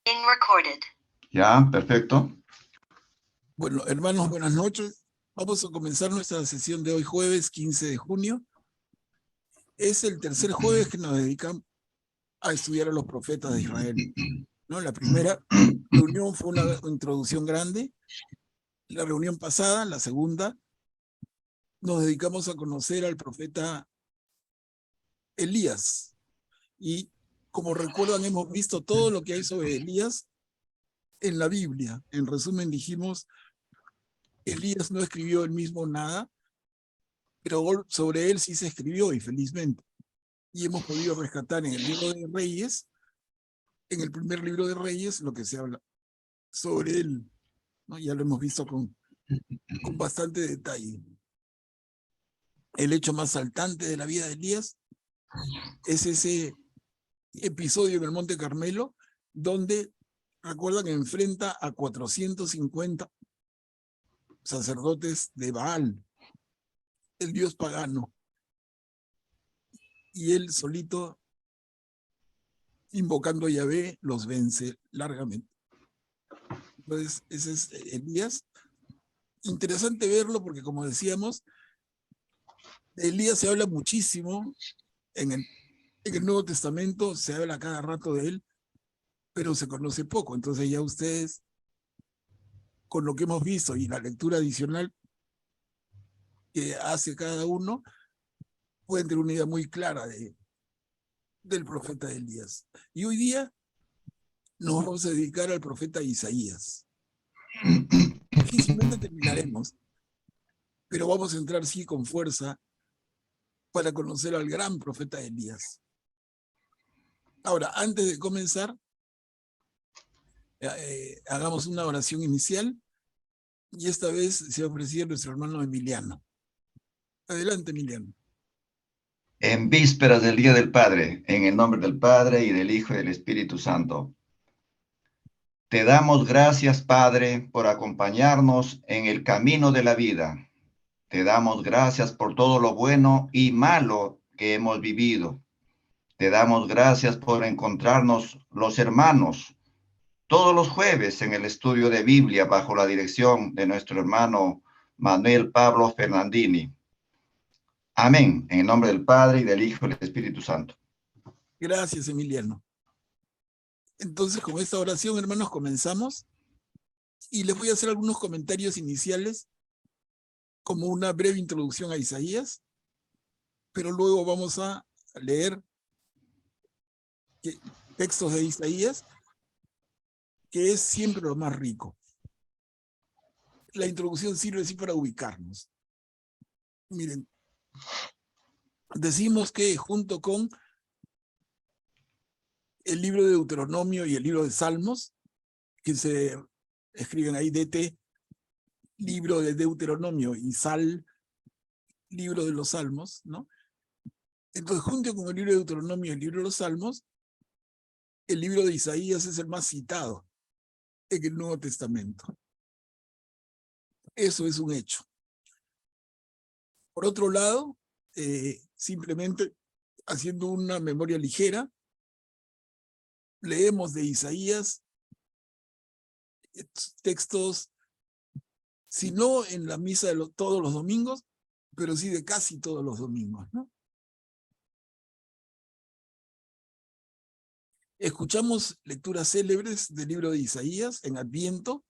Being recorded. Ya, perfecto. Bueno, hermanos, buenas noches. Vamos a comenzar nuestra sesión de hoy, jueves 15 de junio. Es el tercer jueves que nos dedicamos a estudiar a los profetas de Israel, ¿no? La primera reunión fue una introducción grande. La reunión pasada, la segunda, nos dedicamos a conocer al profeta Elías. Y como recuerdan, hemos visto todo lo que hay sobre Elías en la Biblia. En resumen, dijimos, Elías no escribió él mismo nada, pero sobre él sí se escribió, y felizmente. Y hemos podido rescatar en el libro de Reyes, en el primer libro de Reyes, lo que se habla sobre él, ¿no? Ya lo hemos visto con bastante detalle. El hecho más saltante de la vida de Elías es ese episodio en el Monte Carmelo, donde, recuerdan, enfrenta a 450 sacerdotes de Baal, el dios pagano, y él solito, invocando a Yahvé, los vence largamente. Entonces, ese es Elías. Interesante verlo porque, como decíamos, de Elías se habla muchísimo en el Nuevo Testamento, se habla cada rato de él, pero se conoce poco. Entonces ya ustedes, con lo que hemos visto y la lectura adicional que hace cada uno, pueden tener una idea muy clara del profeta Elías. Y hoy día nos vamos a dedicar al profeta Isaías. Difícilmente terminaremos, pero vamos a entrar sí con fuerza para conocer al gran profeta Elías. Ahora, antes de comenzar, hagamos una oración inicial, y esta vez se va a ofrecer nuestro hermano Emiliano. Adelante, Emiliano. En vísperas del Día del Padre, en el nombre del Padre, y del Hijo, y del Espíritu Santo. Te damos gracias, Padre, por acompañarnos en el camino de la vida. Te damos gracias por todo lo bueno y malo que hemos vivido. Te damos gracias por encontrarnos los hermanos todos los jueves en el estudio de Biblia bajo la dirección de nuestro hermano Manuel Pablo Fernandini. Amén. En el nombre del Padre, y del Hijo, y del Espíritu Santo. Gracias, Emiliano. Entonces, con esta oración, hermanos, comenzamos. Y les voy a hacer algunos comentarios iniciales, como una breve introducción a Isaías, pero luego vamos a leer textos de Isaías, que es siempre lo más rico. La introducción sirve así para ubicarnos. Miren, decimos que junto con el libro de Deuteronomio y el libro de Salmos, que se escriben ahí DT, libro de Deuteronomio, y libro de los Salmos, ¿no? Entonces, junto con el libro de Deuteronomio y el libro de los Salmos, el libro de Isaías es el más citado en el Nuevo Testamento. Eso es un hecho. Por otro lado, simplemente haciendo una memoria ligera, leemos de Isaías textos, si no en la misa de todos los domingos, pero sí de casi todos los domingos, ¿no? Escuchamos lecturas célebres del libro de Isaías en Adviento,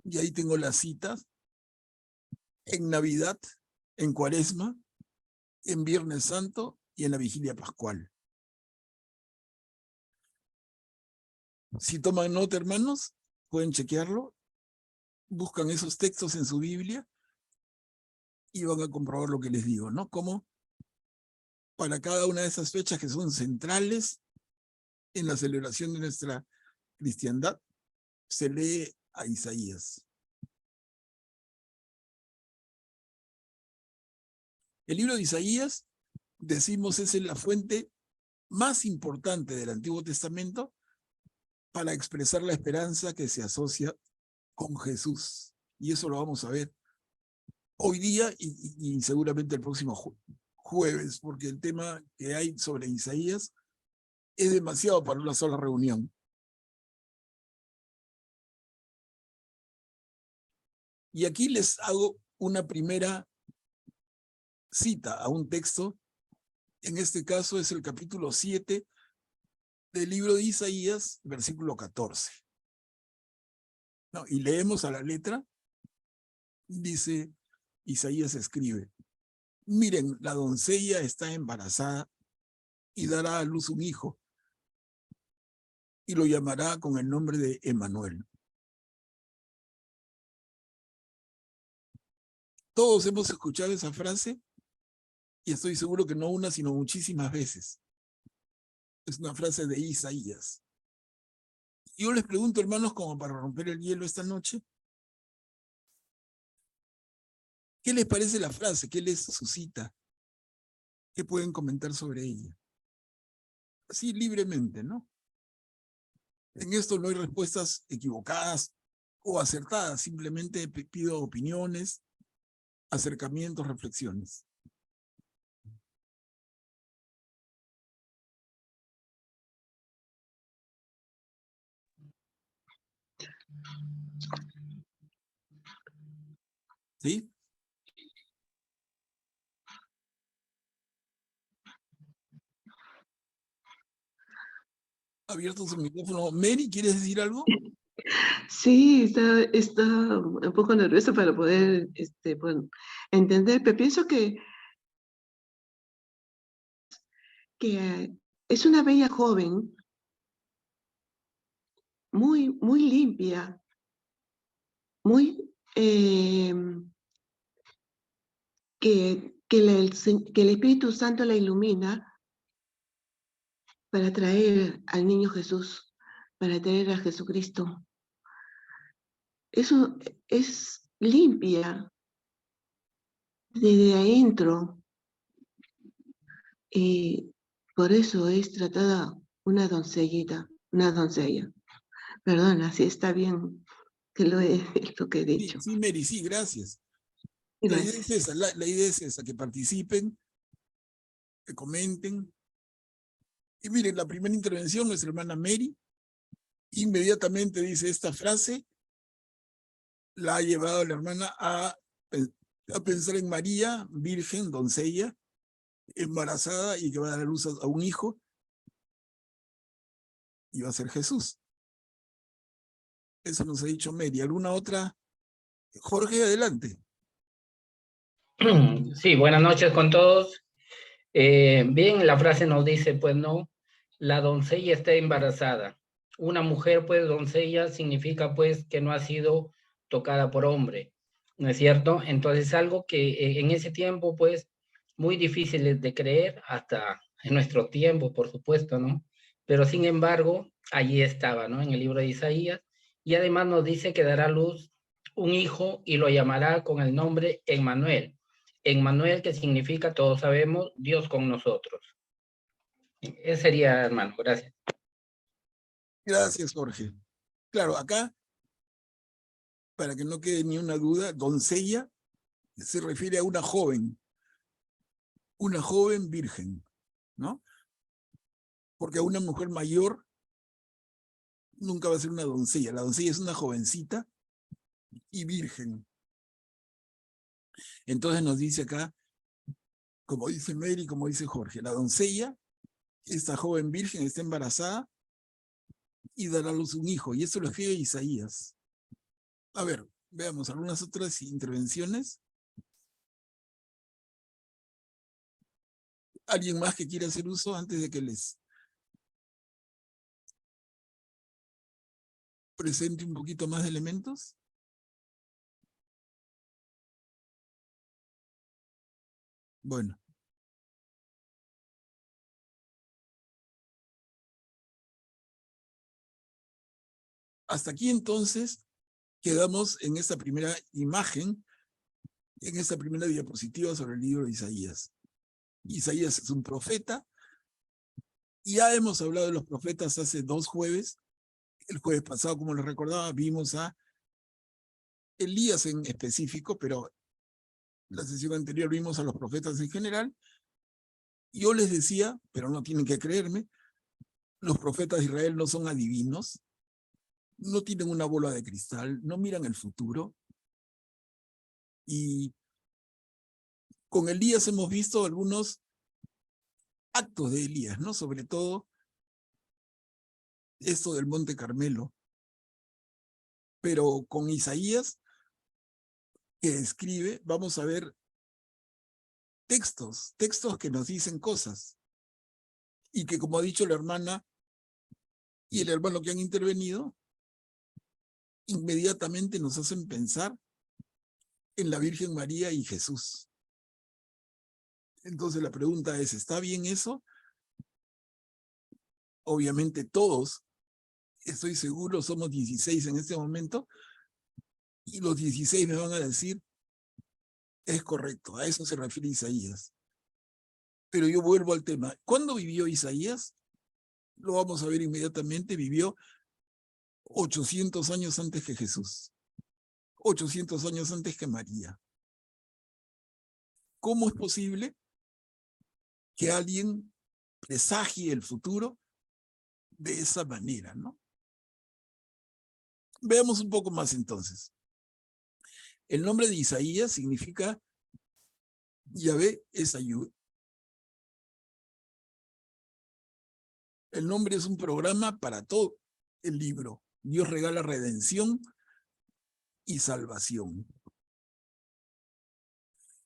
y ahí tengo las citas, en Navidad, en Cuaresma, en Viernes Santo y en la Vigilia Pascual. Si toman nota, hermanos, pueden chequearlo, buscan esos textos en su Biblia y van a comprobar lo que les digo, ¿no? Como para cada una de esas fechas que son centrales en la celebración de nuestra cristiandad, se lee a Isaías. El libro de Isaías, decimos, es la fuente más importante del Antiguo Testamento para expresar la esperanza que se asocia con Jesús. Y eso lo vamos a ver hoy día y seguramente el próximo jueves, porque el tema que hay sobre Isaías es demasiado para una sola reunión. Y aquí les hago una primera cita a un texto. En este caso es el capítulo 7 del libro de Isaías, versículo 14. ¿No? Y leemos a la letra. Dice, Isaías escribe: miren, la doncella está embarazada y dará a luz un hijo, y lo llamará con el nombre de Emmanuel. Todos hemos escuchado esa frase y estoy seguro que no una, sino muchísimas veces. Es una frase de Isaías. Yo les pregunto, hermanos, como para romper el hielo esta noche, ¿qué les parece la frase? ¿Qué les suscita? ¿Qué pueden comentar sobre ella? Así libremente, ¿no? En esto no hay respuestas equivocadas o acertadas, simplemente pido opiniones, acercamientos, reflexiones. ¿Sí? Abierto su micrófono. Mary, ¿quieres decir algo? Sí, está un poco nerviosa para poder bueno, entender, pero pienso que es una bella joven, muy limpia, muy que el Espíritu Santo la ilumina para traer al niño Jesús, para traer a Jesucristo. Eso es limpia desde adentro. Y por eso es tratada una doncellita, una doncella. Perdona, si está bien que es lo que he Sí, dicho. sí, Mary, sí, gracias. La idea es Gracias. esa, la idea es esa, que participen, que comenten. Y miren, la primera intervención es hermana Mary. Inmediatamente dice esta frase, la ha llevado la hermana a pensar en María, virgen, doncella, embarazada y que va a dar a luz a un hijo, y va a ser Jesús. Eso nos ha dicho Mary. ¿Alguna otra? Jorge, adelante. Sí, buenas noches con todos. Bien, la frase nos dice, pues no, la doncella está embarazada. Una mujer, pues doncella, significa pues que no ha sido tocada por hombre, ¿no es cierto? Entonces algo que en ese tiempo, pues, muy difícil de creer, hasta en nuestro tiempo, por supuesto, ¿no? Pero sin embargo, allí estaba, ¿no? En el libro de Isaías, y además nos dice que dará a luz un hijo y lo llamará con el nombre Emmanuel. Emmanuel, que significa, todos sabemos, Dios con nosotros. Ese sería, hermano, gracias. Gracias, Jorge. Claro, acá, para que no quede ni una duda, doncella se refiere a una joven virgen, ¿no? Porque a una mujer mayor nunca va a ser una doncella. La doncella es una jovencita y virgen. Entonces nos dice acá, como dice Mary, como dice Jorge, la doncella, esta joven virgen, está embarazada y dará a luz un hijo. Y esto lo escribe Isaías. A ver, veamos algunas otras intervenciones. ¿Alguien más que quiera hacer uso antes de que les presente un poquito más de elementos? Bueno. Hasta aquí entonces quedamos en esta primera imagen, en esta primera diapositiva sobre el libro de Isaías. Isaías es un profeta. Ya hemos hablado de los profetas hace 2 jueves. El jueves pasado, como les recordaba, vimos a Elías en específico, pero la sesión anterior vimos a los profetas en general. Yo les decía, pero no tienen que creerme, los profetas de Israel no son adivinos, no tienen una bola de cristal, no miran el futuro, Y con Elías hemos visto algunos actos de Elías, ¿no? Sobre todo esto del Monte Carmelo. Pero con Isaías, que escribe, vamos a ver textos que nos dicen cosas. Y que, como ha dicho la hermana y el hermano que han intervenido, inmediatamente nos hacen pensar en la Virgen María y Jesús. Entonces la pregunta es, ¿está bien eso? Obviamente todos, estoy seguro, somos 16 en este momento, y los 16 me van a decir, es correcto, a eso se refiere Isaías. Pero yo vuelvo al tema. ¿Cuándo vivió Isaías? Lo vamos a ver inmediatamente. Vivió 800 años antes que Jesús. 800 años antes que María. ¿Cómo es posible que alguien presagie el futuro de esa manera, no? Veamos un poco más entonces. El nombre de Isaías significa Yahvé es ayuda. El nombre es un programa para todo el libro. Dios regala redención y salvación.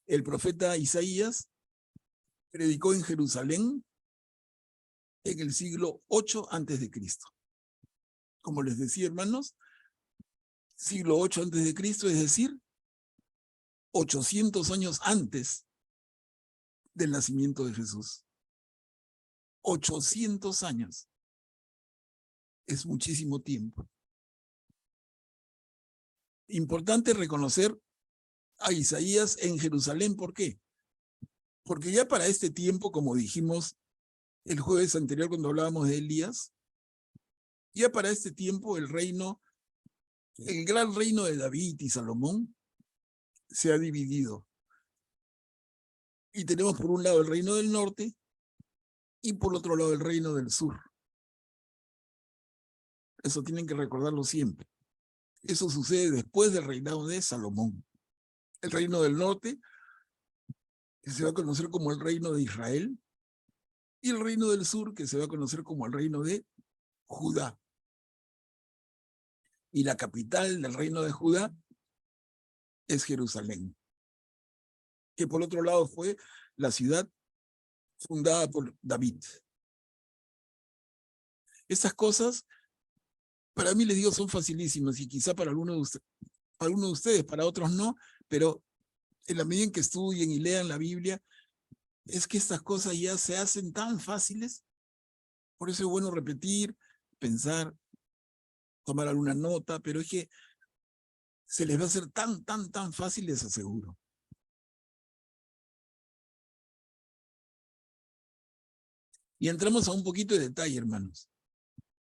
El profeta Isaías predicó en Jerusalén en el siglo 8 antes de Cristo. Como les decía, hermanos, siglo 8 antes de Cristo, es decir, 800 años antes del nacimiento de Jesús. 800 años. Es muchísimo tiempo. Importante reconocer a Isaías en Jerusalén. ¿Por qué? Porque ya para este tiempo, como dijimos el jueves anterior cuando hablábamos de Elías, ya para este tiempo el gran reino de David y Salomón se ha dividido. Y tenemos por un lado el reino del norte y por otro lado el reino del sur. Eso tienen que recordarlo siempre. Eso sucede después del reinado de Salomón. El reino del norte, que se va a conocer como el reino de Israel, y el reino del sur, que se va a conocer como el reino de Judá. Y la capital del reino de Judá es Jerusalén, que por otro lado fue la ciudad fundada por David. Estas cosas, para mí les digo, son facilísimas, y quizá para algunos de ustedes, para otros no, pero en la medida en que estudien y lean la Biblia, es que estas cosas ya se hacen tan fáciles. Por eso es bueno repetir, pensar, tomar alguna nota, pero es que se les va a hacer tan fácil, les aseguro. Y entramos a un poquito de detalle, hermanos.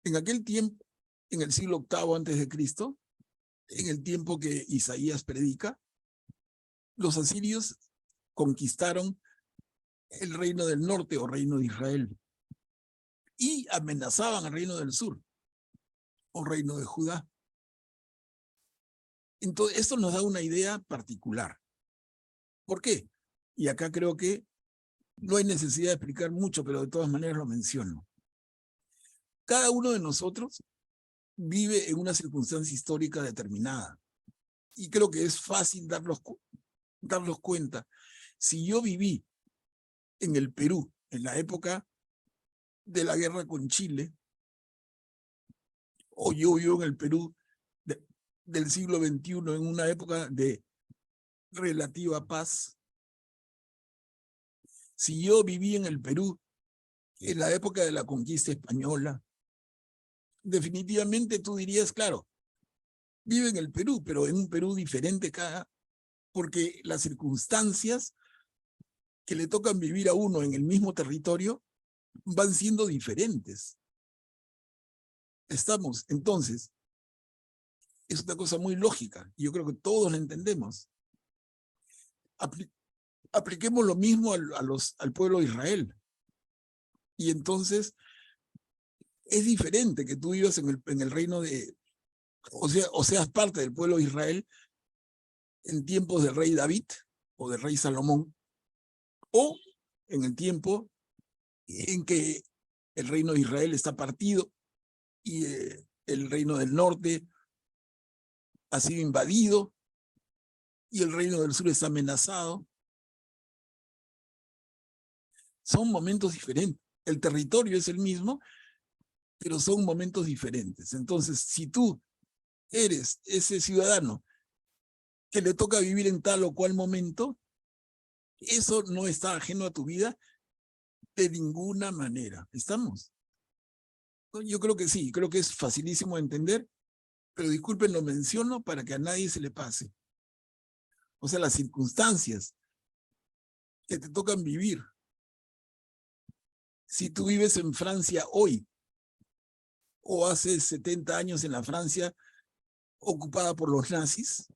En aquel tiempo, en el siglo VIII antes de Cristo, en el tiempo que Isaías predica, los asirios conquistaron el reino del norte o reino de Israel y amenazaban al reino del sur o reino de Judá. Entonces, esto nos da una idea particular. ¿Por qué? Y acá creo que no hay necesidad de explicar mucho, pero de todas maneras lo menciono. Cada uno de nosotros vive en una circunstancia histórica determinada. Y creo que es fácil darnos cuenta. Si yo viví en el Perú, en la época de la guerra con Chile, o yo vivo en el Perú del siglo XXI, en una época de relativa paz, si yo viví en el Perú en la época de la conquista española, definitivamente tú dirías, claro, vive en el Perú, pero en un Perú diferente porque las circunstancias que le tocan vivir a uno en el mismo territorio van siendo diferentes. Entonces, es una cosa muy lógica, y yo creo que todos la entendemos. Apliquemos lo mismo al pueblo de Israel. Y entonces, es diferente que tú vivas en el reino de, o seas parte del pueblo de Israel, en tiempos del rey David o del rey Salomón, o en el tiempo en que el reino de Israel está partido y el reino del norte ha sido invadido y el reino del sur está amenazado. Son momentos diferentes. El territorio es el mismo, pero son momentos diferentes. Entonces, si tú eres ese ciudadano que le toca vivir en tal o cual momento, eso no está ajeno a tu vida de ninguna manera. ¿Estamos? Yo creo que sí, creo que es facilísimo de entender, pero disculpen, lo menciono para que a nadie se le pase. O sea, las circunstancias que te tocan vivir. Si tú vives en Francia hoy, o hace 70 años en la Francia ocupada por los nazis,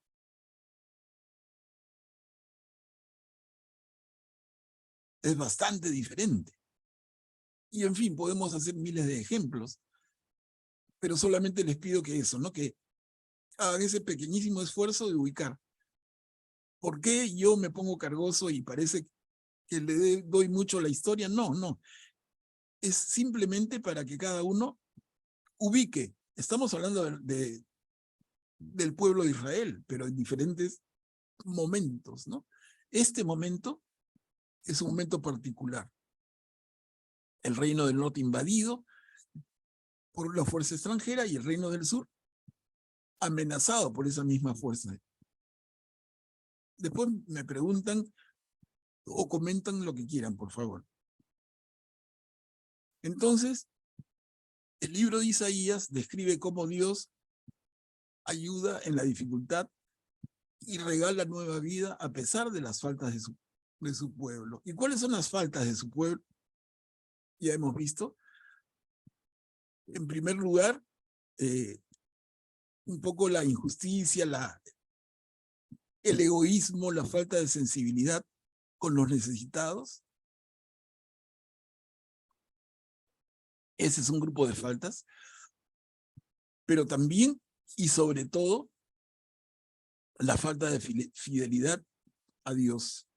es bastante diferente. Y en fin, podemos hacer miles de ejemplos, pero solamente les pido que eso, ¿no? Que hagan ese pequeñísimo esfuerzo de ubicar. ¿Por qué yo me pongo cargoso y parece que le doy mucho a la historia? No, no. Es simplemente para que cada uno ubique. Estamos hablando del pueblo de Israel, pero en diferentes momentos, ¿no? Este momento es un momento particular. El reino del norte invadido por la fuerza extranjera y el reino del sur amenazado por esa misma fuerza. Después me preguntan o comentan lo que quieran, por favor. Entonces, el libro de Isaías describe cómo Dios ayuda en la dificultad y regala nueva vida a pesar de las faltas de su pueblo. ¿Y cuáles son las faltas de su pueblo? Ya hemos visto. En primer lugar, un poco la injusticia, el egoísmo, la falta de sensibilidad con los necesitados. Ese es un grupo de faltas. Pero también y sobre todo, la falta de fidelidad a Dios,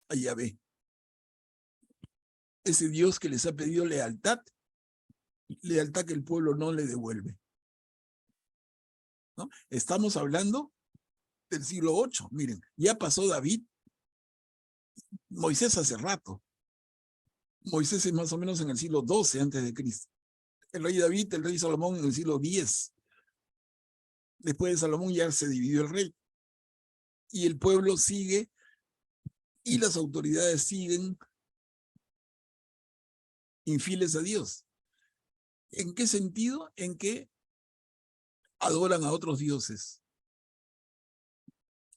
a Yahvé. Ese Dios que les ha pedido lealtad que el pueblo no le devuelve. ¿No? Estamos hablando del siglo VIII. Miren, ya pasó David, Moisés hace rato. Moisés es más o menos en el siglo XII antes de Cristo. El rey David, el rey Salomón en el siglo X. Después de Salomón ya se dividió el rey. Y el pueblo sigue y las autoridades siguen infieles a Dios. ¿En qué sentido? En que adoran a otros dioses.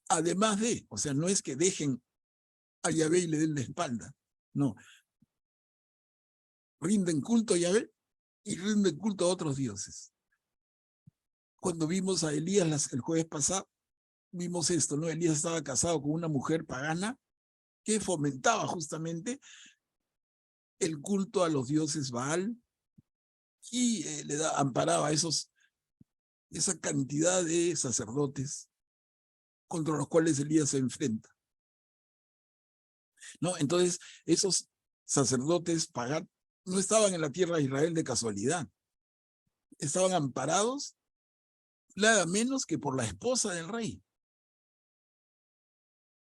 Además de, o sea, no es que dejen a Yahvé y le den la espalda. No. Rinden culto a Yahvé y rinden culto a otros dioses. Cuando vimos a Elías el jueves pasado, vimos esto, ¿no? Elías estaba casado con una mujer pagana que fomentaba justamente el culto a los dioses Baal y amparaba esa cantidad de sacerdotes contra los cuales Elías se enfrenta. ¿No? Entonces, esos sacerdotes paganos no estaban en la tierra de Israel de casualidad. Estaban amparados nada menos que por la esposa del rey.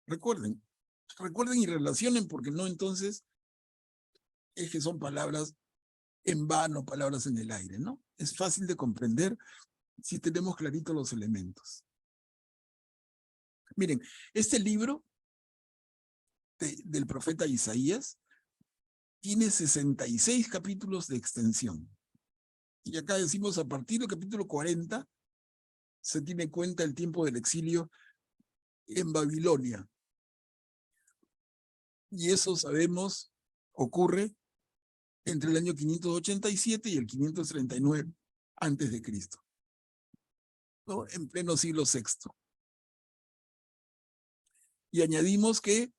Recuerden y relacionen, porque no entonces es que son palabras en vano, palabras en el aire, ¿no? Es fácil de comprender si tenemos claritos los elementos. Miren, este libro del profeta Isaías tiene 66 capítulos de extensión. Y acá decimos, a partir del capítulo 40, se tiene cuenta el tiempo del exilio en Babilonia. Y eso, sabemos, ocurre entre el año 587 y el 539 antes de Cristo, ¿no? En pleno siglo VI. Y añadimos que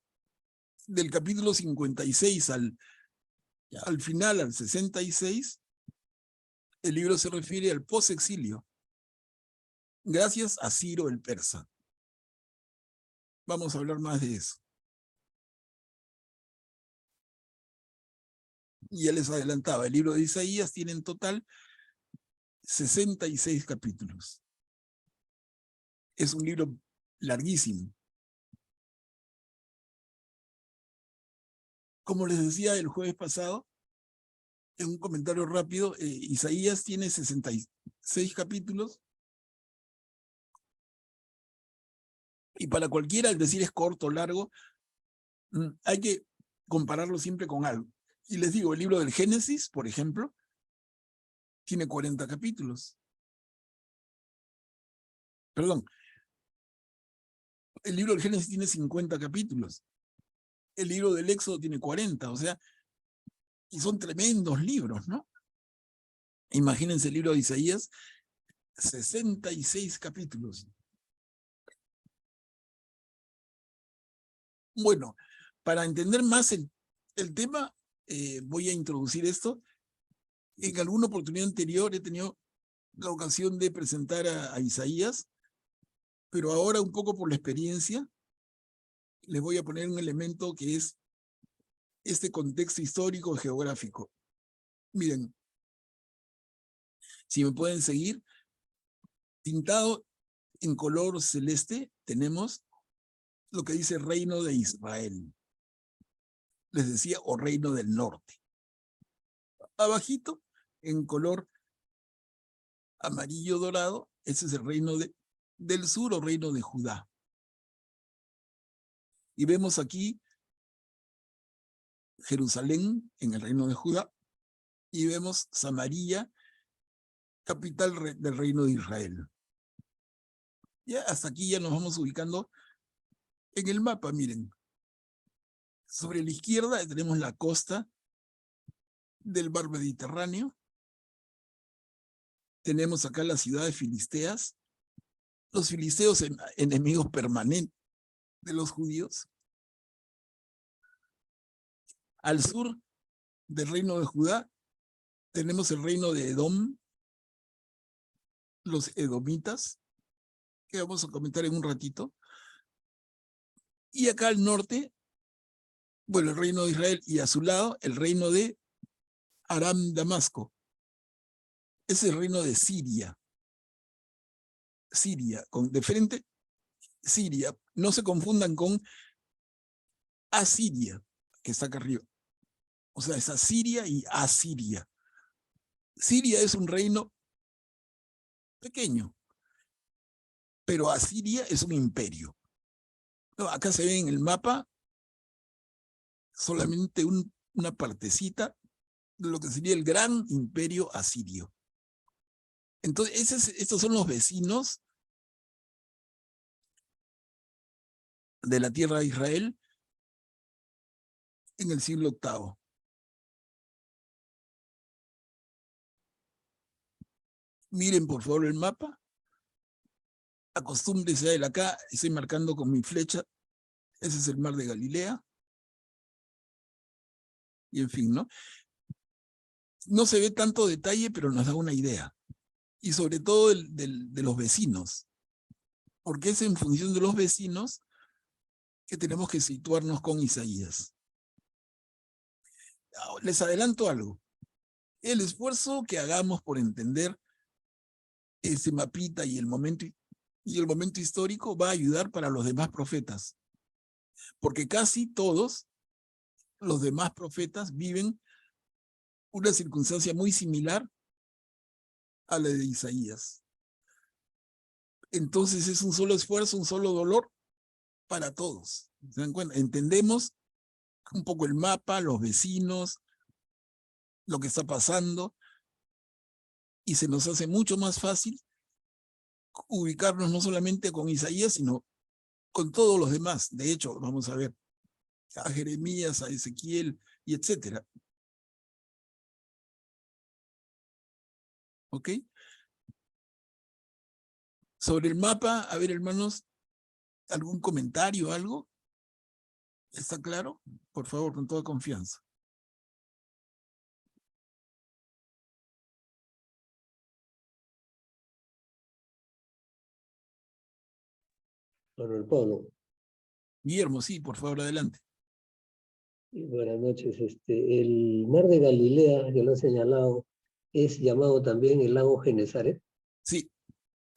del capítulo 56 al final, al 66, el libro se refiere al posexilio, gracias a Ciro el persa. Vamos a hablar más de eso. Y ya les adelantaba, el libro de Isaías tiene en total 66 capítulos. Es un libro larguísimo. Como les decía el jueves pasado, en un comentario rápido, Isaías tiene 66 capítulos. Y para cualquiera, al decir es corto o largo, hay que compararlo siempre con algo. Y les digo, el libro del Génesis, por ejemplo, tiene 40 capítulos. Perdón, el libro del Génesis tiene 50 capítulos. El libro del Éxodo tiene 40, o sea, y son tremendos libros, ¿no? Imagínense el libro de Isaías, 66 capítulos. Bueno, para entender más el tema, voy a introducir esto. En alguna oportunidad anterior he tenido la ocasión de presentar a Isaías, pero ahora un poco por la experiencia, les voy a poner un elemento que es este contexto histórico y geográfico. Miren, si me pueden seguir, pintado en color celeste tenemos lo que dice Reino de Israel. Les decía, o Reino del Norte. Abajito, en color amarillo dorado, ese es el Reino del Sur o Reino de Judá. Y vemos aquí Jerusalén en el Reino de Judá y vemos Samaria, capital del Reino de Israel. Ya hasta aquí ya nos vamos ubicando en el mapa, miren. Sobre la izquierda tenemos la costa del mar Mediterráneo. Tenemos acá las ciudades filisteas, los filisteos enemigos permanentes de los judíos. Al sur del reino de Judá tenemos el reino de Edom, los edomitas, que vamos a comentar en un ratito. Y acá al norte, bueno, el reino de Israel, y a su lado el reino de Aram Damasco. Es el reino de Siria. Siria, de frente, Siria. No se confundan con Asiria, que está acá arriba. O sea, es Asiria y Asiria. Siria es un reino pequeño, pero Asiria es un imperio. No, acá se ve en el mapa solamente una partecita de lo que sería el gran imperio asirio. Entonces, estos son los vecinos de la tierra de Israel en el siglo VIII. Miren por favor el mapa. Acostúmbrese a él acá. Estoy marcando con mi flecha. Ese es el mar de Galilea. Y en fin, ¿no? No se ve tanto detalle, pero nos da una idea. Y sobre todo de los vecinos. Porque es en función de los vecinos que tenemos que situarnos con Isaías. Les adelanto algo. El esfuerzo que hagamos por entender ese mapita y el momento histórico va a ayudar para los demás profetas. Porque casi todos los demás profetas viven una circunstancia muy similar a la de Isaías. Entonces es un solo esfuerzo, un solo dolor para todos. ¿Se dan cuenta? Entendemos un poco el mapa, los vecinos, lo que está pasando, y se nos hace mucho más fácil ubicarnos no solamente con Isaías, sino con todos los demás. De hecho, vamos a ver a Jeremías, a Ezequiel, y etcétera. ¿Ok? Sobre el mapa, a ver, hermanos, ¿algún comentario, algo? ¿Está claro? Por favor, con toda confianza. Sobre el pueblo. Guillermo, sí, por favor, adelante. Buenas noches. El mar de Galilea, que lo he señalado, es llamado también el lago Genesaret. Sí,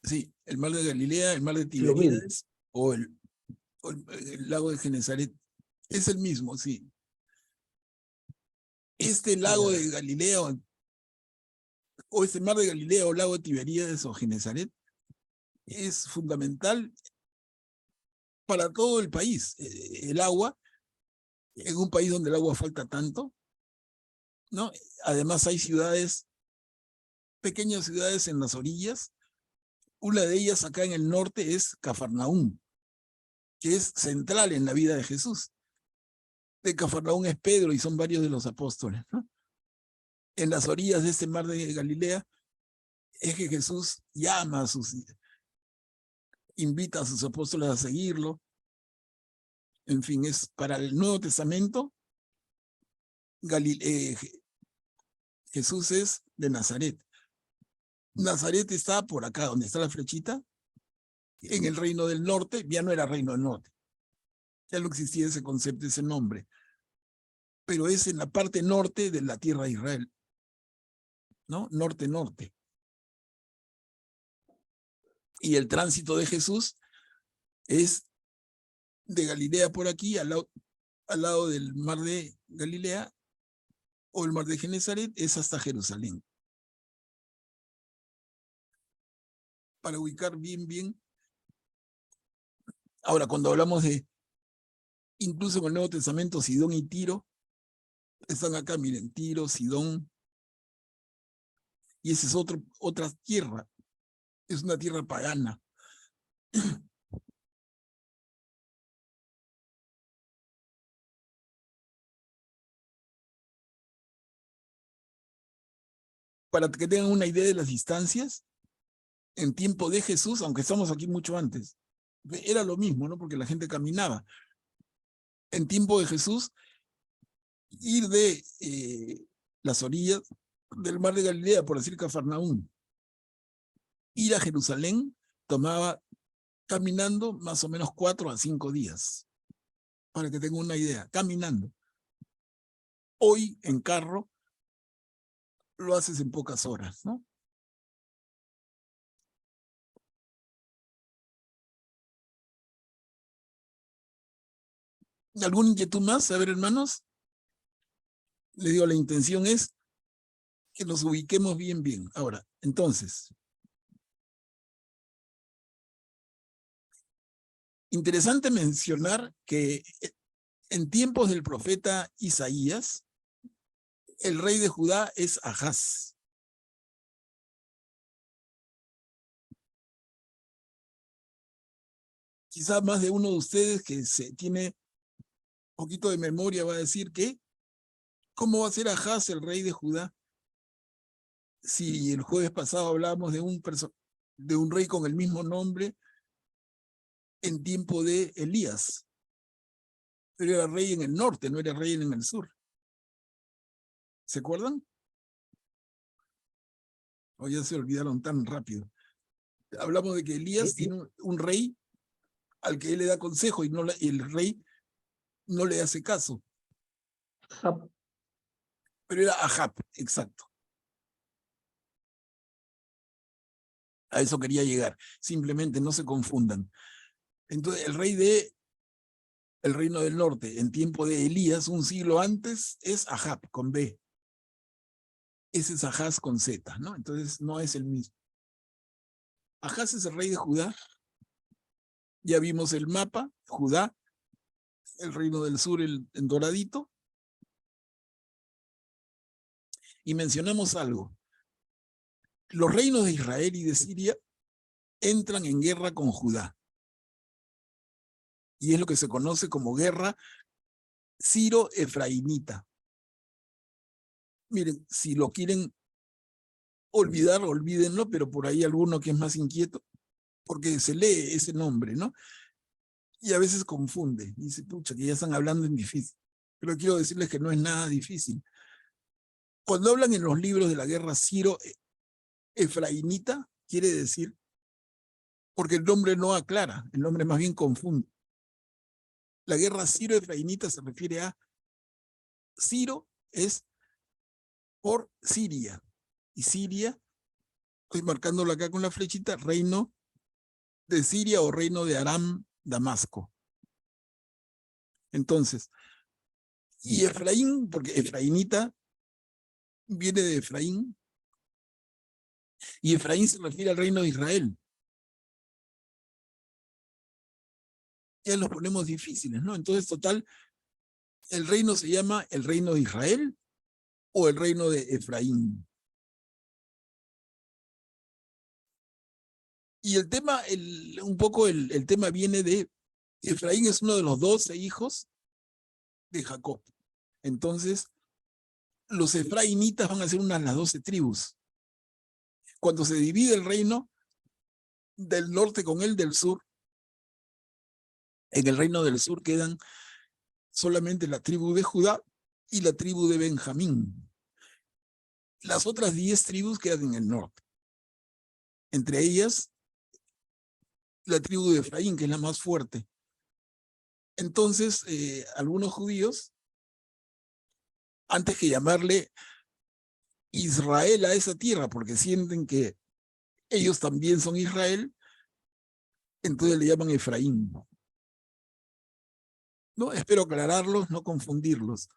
sí, el mar de Galilea, el mar de Lo mismo. Tiberíades o el lago de Genesaret. Es el mismo, sí. Este lago de Galilea o este mar de Galilea o lago de Tiberíades o Genesaret es fundamental para todo el país. El agua, en un país donde el agua falta tanto, ¿no? Además hay ciudades, pequeñas ciudades en las orillas. Una de ellas acá en el norte es Cafarnaúm, que es central en la vida de Jesús. De Cafarnaúm es Pedro y son varios de los apóstoles, ¿no? En las orillas de este mar de Galilea es que Jesús invita a sus apóstoles a seguirlo. En fin, es para el Nuevo Testamento, Jesús es de Nazaret. Nazaret está por acá, donde está la flechita, en el reino del norte. Ya no era reino del norte, ya no existía ese concepto, ese nombre, pero es en la parte norte de la tierra de Israel, ¿no? Norte-norte. Y el tránsito de Jesús es de Galilea por aquí, al lado del mar de Galilea, o el mar de Genesaret, es hasta Jerusalén. Para ubicar bien. Ahora, cuando hablamos de, incluso en el Nuevo Testamento, Sidón y Tiro, están acá, miren, Tiro, Sidón, y esa es otra tierra, es una tierra pagana. Para que tengan una idea de las distancias, en tiempo de Jesús, aunque estamos aquí mucho antes, era lo mismo, ¿no? Porque la gente caminaba. En tiempo de Jesús, ir de las orillas del mar de Galilea, por decir Cafarnaúm, ir a Jerusalén, tomaba caminando más o menos 4 a 5 días, para que tengan una idea, caminando. Hoy, en carro, lo haces en pocas horas, ¿no? ¿Alguna inquietud más? A ver, hermanos. Les digo, la intención es que nos ubiquemos bien. Ahora, entonces, interesante mencionar que en tiempos del profeta Isaías, el rey de Judá es Ahaz. Quizá más de uno de ustedes que tiene un poquito de memoria va a decir que, ¿cómo va a ser Ahaz el rey de Judá? Si el jueves pasado hablábamos de un rey con el mismo nombre en tiempo de Elías, pero era rey en el norte, no era rey en el sur. ¿Se acuerdan? O ya se olvidaron tan rápido. Hablamos de que Elías tiene un rey al que él le da consejo y el rey no le hace caso. Ahab. Pero era Ahab, exacto. A eso quería llegar. Simplemente no se confundan. Entonces, el rey de el reino del norte, en tiempo de Elías, un siglo antes, es Ahab, con B. Ese es Ahaz con Z, ¿no? Entonces, no es el mismo. Ahaz es el rey de Judá. Ya vimos el mapa, Judá, el reino del sur, en doradito. Y mencionamos algo. Los reinos de Israel y de Siria entran en guerra con Judá. Y es lo que se conoce como guerra siro-efraimita. Miren, si lo quieren olvidar, olvídenlo, pero por ahí alguno que es más inquieto, porque se lee ese nombre, ¿no? Y a veces confunde. Dice, pucha, que ya están hablando en difícil. Pero quiero decirles que no es nada difícil. Cuando hablan en los libros de la guerra siro-efraimita, quiere decir, porque el nombre no aclara, el nombre más bien confunde. La guerra siro-efraínita se refiere a Ciro es por Siria. Y Siria, estoy marcándolo acá con la flechita, reino de Siria o reino de Aram, Damasco. Entonces, y Efraín, porque efraínita viene de Efraín, y Efraín se refiere al reino de Israel. Ya los ponemos difíciles, ¿no? Entonces, total, el reino se llama el reino de Israel o el reino de Efraín. Y el tema, un poco el tema viene de Efraín es uno de los 12 hijos de Jacob. Entonces, los efraínitas van a ser una de las 12 tribus. Cuando se divide el reino del norte con el del sur, en el reino del sur quedan solamente la tribu de Judá y la tribu de Benjamín. Las otras 10 tribus quedan en el norte. Entre ellas, la tribu de Efraín, que es la más fuerte. Entonces, algunos judíos, antes que llamarle Israel a esa tierra, porque sienten que ellos también son Israel, entonces le llaman Efraín. ¿No? Espero aclararlos, no confundirlos.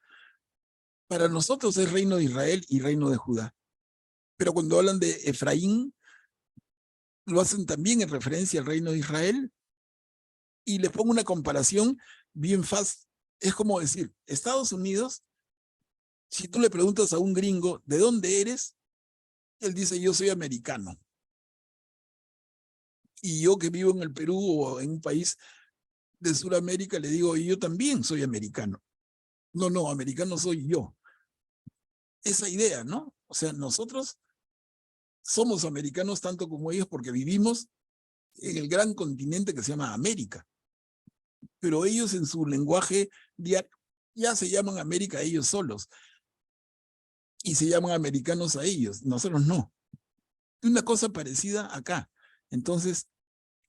Para nosotros es reino de Israel y reino de Judá. Pero cuando hablan de Efraín, lo hacen también en referencia al reino de Israel. Y les pongo una comparación bien fácil. Es como decir, Estados Unidos, si tú le preguntas a un gringo, ¿de dónde eres? Él dice, yo soy americano. Y yo que vivo en el Perú o en un país de Sudamérica, le digo, yo también soy americano. No, americano soy yo. Esa idea, ¿no? O sea, nosotros somos americanos tanto como ellos porque vivimos en el gran continente que se llama América. Pero ellos en su lenguaje diario ya se llaman América ellos solos. Y se llaman americanos a ellos. Nosotros no. Una cosa parecida acá. Entonces,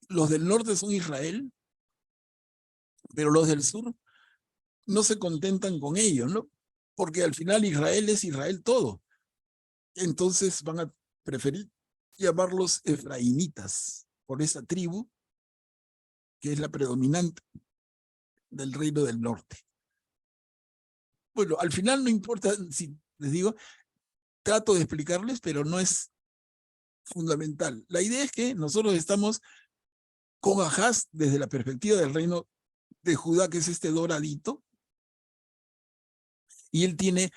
los del norte son Israel, pero los del sur no se contentan con ello, ¿no? Porque al final Israel es Israel todo. Entonces van a preferir llamarlos efraínitas por esa tribu que es la predominante del reino del norte. Bueno, al final no importa si les digo, trato de explicarles, pero no es fundamental. La idea es que nosotros estamos con Ahaz desde la perspectiva del reino de Judá, que es este doradito, y él tiene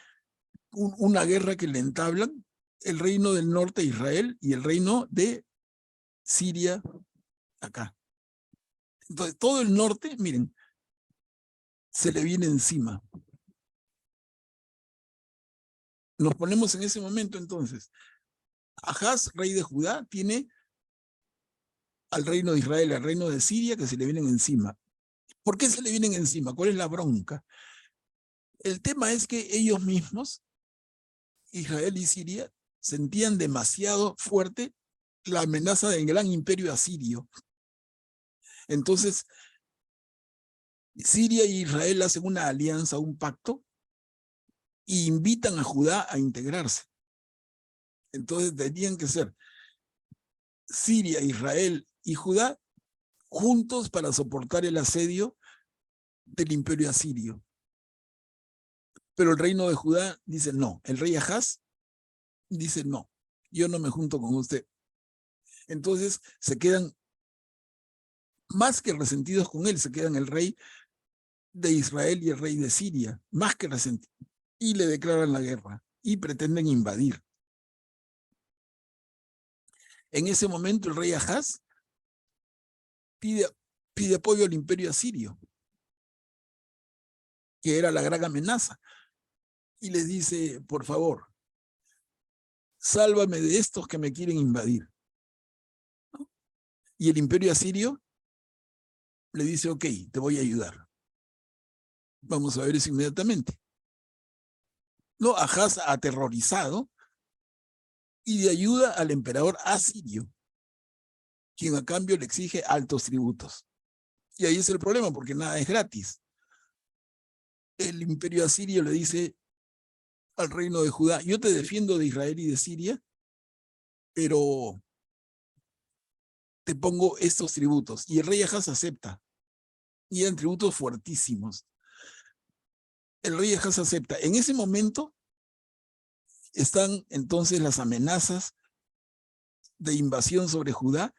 una guerra que le entablan el reino del norte, Israel, y el reino de Siria, acá. Entonces, todo el norte, miren, se le viene encima. Nos ponemos en ese momento, entonces. Ahaz, rey de Judá, tiene al reino de Israel, al reino de Siria, que se le vienen encima. ¿Por qué se le vienen encima? ¿Cuál es la bronca? El tema es que ellos mismos, Israel y Siria, sentían demasiado fuerte la amenaza del gran imperio asirio. Entonces, Siria y Israel hacen una alianza, un pacto, e invitan a Judá a integrarse. Entonces, tenían que ser Siria, Israel y Judá juntos para soportar el asedio del imperio asirio. Pero el reino de Judá dice no. El rey Ahaz dice no, yo no me junto con usted. Entonces se quedan más que resentidos con él, se quedan el rey de Israel y el rey de Siria, más que resentidos. Y le declaran la guerra y pretenden invadir. En ese momento el rey Ahaz pide apoyo al imperio asirio, que era la gran amenaza, y les dice, por favor, sálvame de estos que me quieren invadir. ¿No? Y el imperio asirio le dice, ok, te voy a ayudar. Vamos a ver eso inmediatamente. No, Ahaz aterrorizado y de ayuda al emperador asirio, quien a cambio le exige altos tributos. Y ahí es el problema, porque nada es gratis. el imperio asirio le dice al reino de Judá, yo te defiendo de Israel y de Siria, pero te pongo estos tributos. Y el rey Ahaz acepta. Y eran tributos fuertísimos. El rey Ahaz acepta. En ese momento están entonces las amenazas de invasión sobre Judá,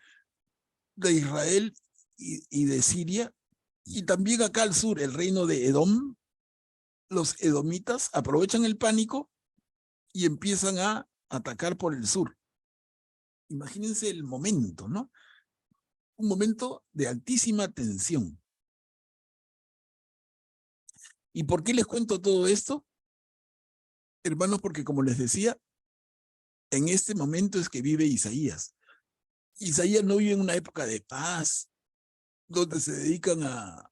de Israel y de Siria, y también acá al sur, el reino de Edom. Los edomitas aprovechan el pánico y empiezan a atacar por el sur. Imagínense el momento, ¿no? Un momento de altísima tensión. ¿Y por qué les cuento todo esto? Hermanos, porque como les decía, en este momento es que vive Isaías. Isaías no vive en una época de paz, donde se dedican a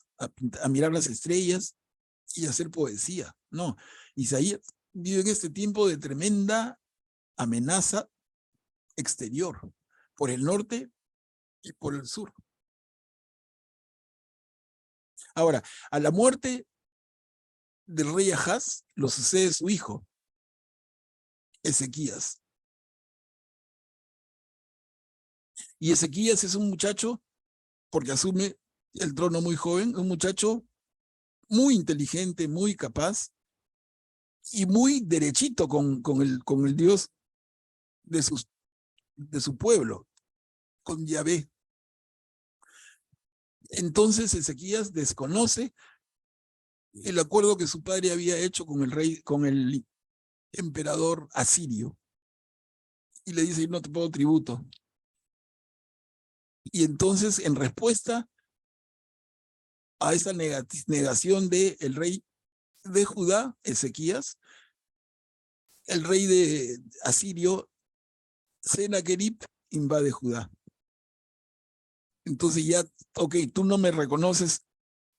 mirar las estrellas y a hacer poesía. No, Isaías vive en este tiempo de tremenda amenaza exterior, por el norte y por el sur. Ahora, a la muerte del rey Ahaz lo sucede su hijo, Ezequías. Y Ezequías es un muchacho, porque asume el trono muy joven, un muchacho muy inteligente, muy capaz y muy derechito con el Dios de su pueblo, con Yahvé. Entonces Ezequías desconoce el acuerdo que su padre había hecho con el emperador asirio, y le dice: yo no te pago tributo. Y entonces, en respuesta a esa negación del rey de Judá, Ezequías, el rey de asirio, Sennacherib, invade Judá. Entonces ya, ok, tú no me reconoces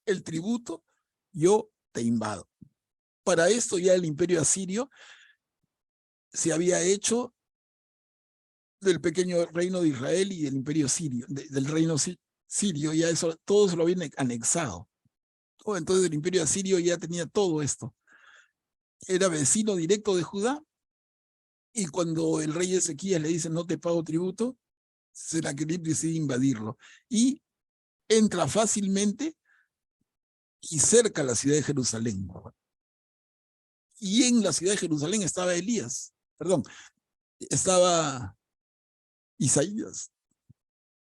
el tributo, yo te invado. Para esto ya el imperio asirio se había hecho del pequeño reino de Israel y del imperio sirio, del reino sirio, ya eso, todo se lo habían anexado. Entonces el imperio asirio ya tenía todo esto. Era vecino directo de Judá, y cuando el rey Ezequías le dice: no te pago tributo, Sennacherib decide invadirlo. Y entra fácilmente y cerca la ciudad de Jerusalén. Y en la ciudad de Jerusalén estaba estaba Isaías.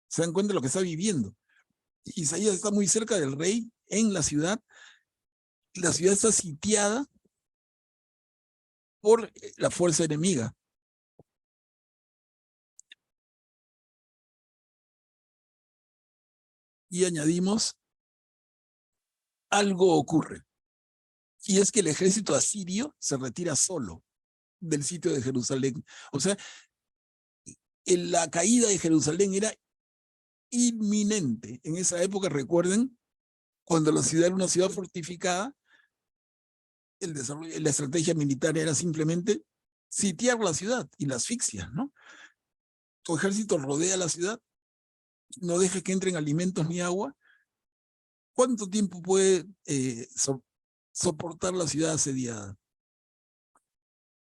¿Se dan cuenta de lo que está viviendo? Isaías está muy cerca del rey en la ciudad. La ciudad está sitiada por la fuerza enemiga. Y añadimos, algo ocurre. Y es que el ejército asirio se retira solo del sitio de Jerusalén. O sea, la caída de Jerusalén era inminente. En esa época, recuerden, cuando la ciudad era una ciudad fortificada, la estrategia militar era simplemente sitiar la ciudad y la asfixia, ¿no? Tu ejército rodea la ciudad, no dejes que entren alimentos ni agua. ¿Cuánto tiempo puede soportar la ciudad asediada?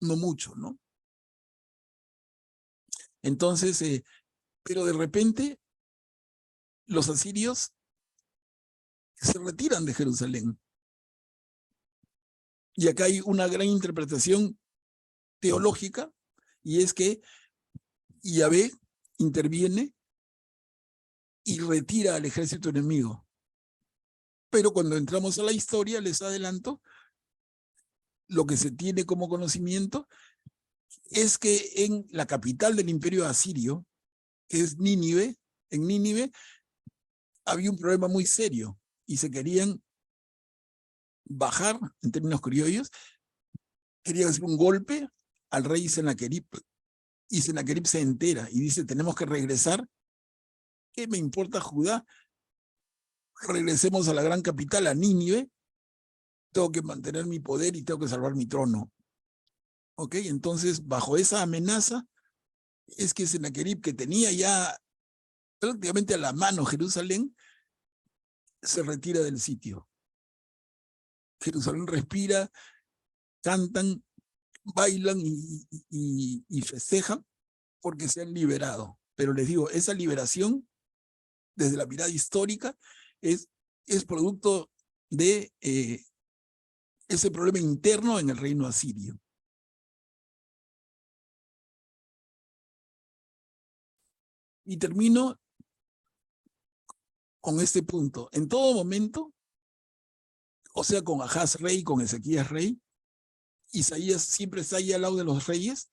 No mucho, ¿no? Entonces, pero de repente los asirios se retiran de Jerusalén. Y acá hay una gran interpretación teológica, y es que Yahvé interviene y retira al ejército enemigo. Pero cuando entramos a la historia, les adelanto, lo que se tiene como conocimiento es que en la capital del imperio asirio, que es Nínive, en Nínive había un problema muy serio y se querían bajar, en términos criollos, querían hacer un golpe al rey Sennacherib, y Sennacherib se entera y dice: tenemos que regresar. ¿Qué me importa Judá? Regresemos a la gran capital, a Nínive. Tengo que mantener mi poder y tengo que salvar mi trono. ¿Ok? Entonces, bajo esa amenaza, es que Sennacherib, que tenía ya prácticamente a la mano Jerusalén, se retira del sitio. Jerusalén respira, cantan, bailan y festejan porque se han liberado. Pero les digo, esa liberación, desde la mirada histórica, es producto de ese problema interno en el reino asirio. Y termino con este punto. En todo momento, o sea, con Ahaz rey, con Ezequías rey, Isaías siempre está ahí al lado de los reyes,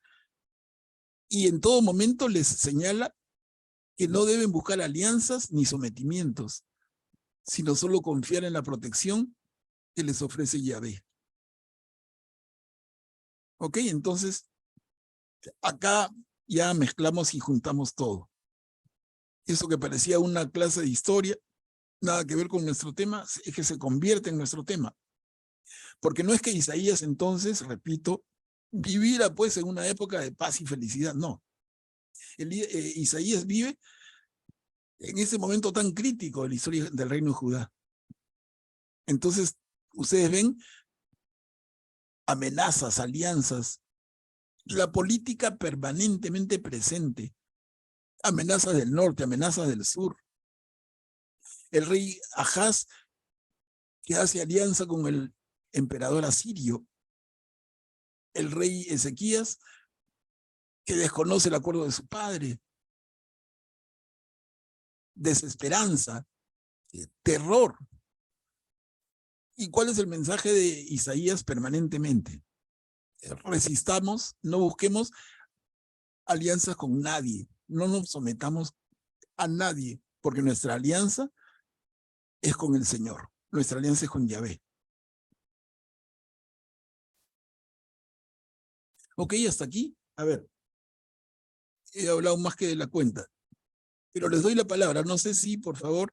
y en todo momento les señala que no deben buscar alianzas ni sometimientos, sino solo confiar en la protección que les ofrece Yahvé. ¿Ok? Entonces, acá ya mezclamos y juntamos todo. Eso que parecía una clase de historia, nada que ver con nuestro tema, es que se convierte en nuestro tema. Porque no es que Isaías entonces, repito, viviera pues en una época de paz y felicidad, no. Isaías vive en ese momento tan crítico de la historia del reino de Judá. Entonces, ustedes ven amenazas, alianzas, la política permanentemente presente, amenazas del norte, amenazas del sur. El rey Ahaz, que hace alianza con el emperador asirio. El rey Ezequías, que desconoce el acuerdo de su padre. Desesperanza, terror. ¿Y cuál es el mensaje de Isaías permanentemente? Resistamos, no busquemos alianzas con nadie, no nos sometamos a nadie, porque nuestra alianza es con el Señor, nuestra alianza es con Yahvé. Ok, hasta aquí. A ver, he hablado más que de la cuenta, pero les doy la palabra. No sé si, por favor,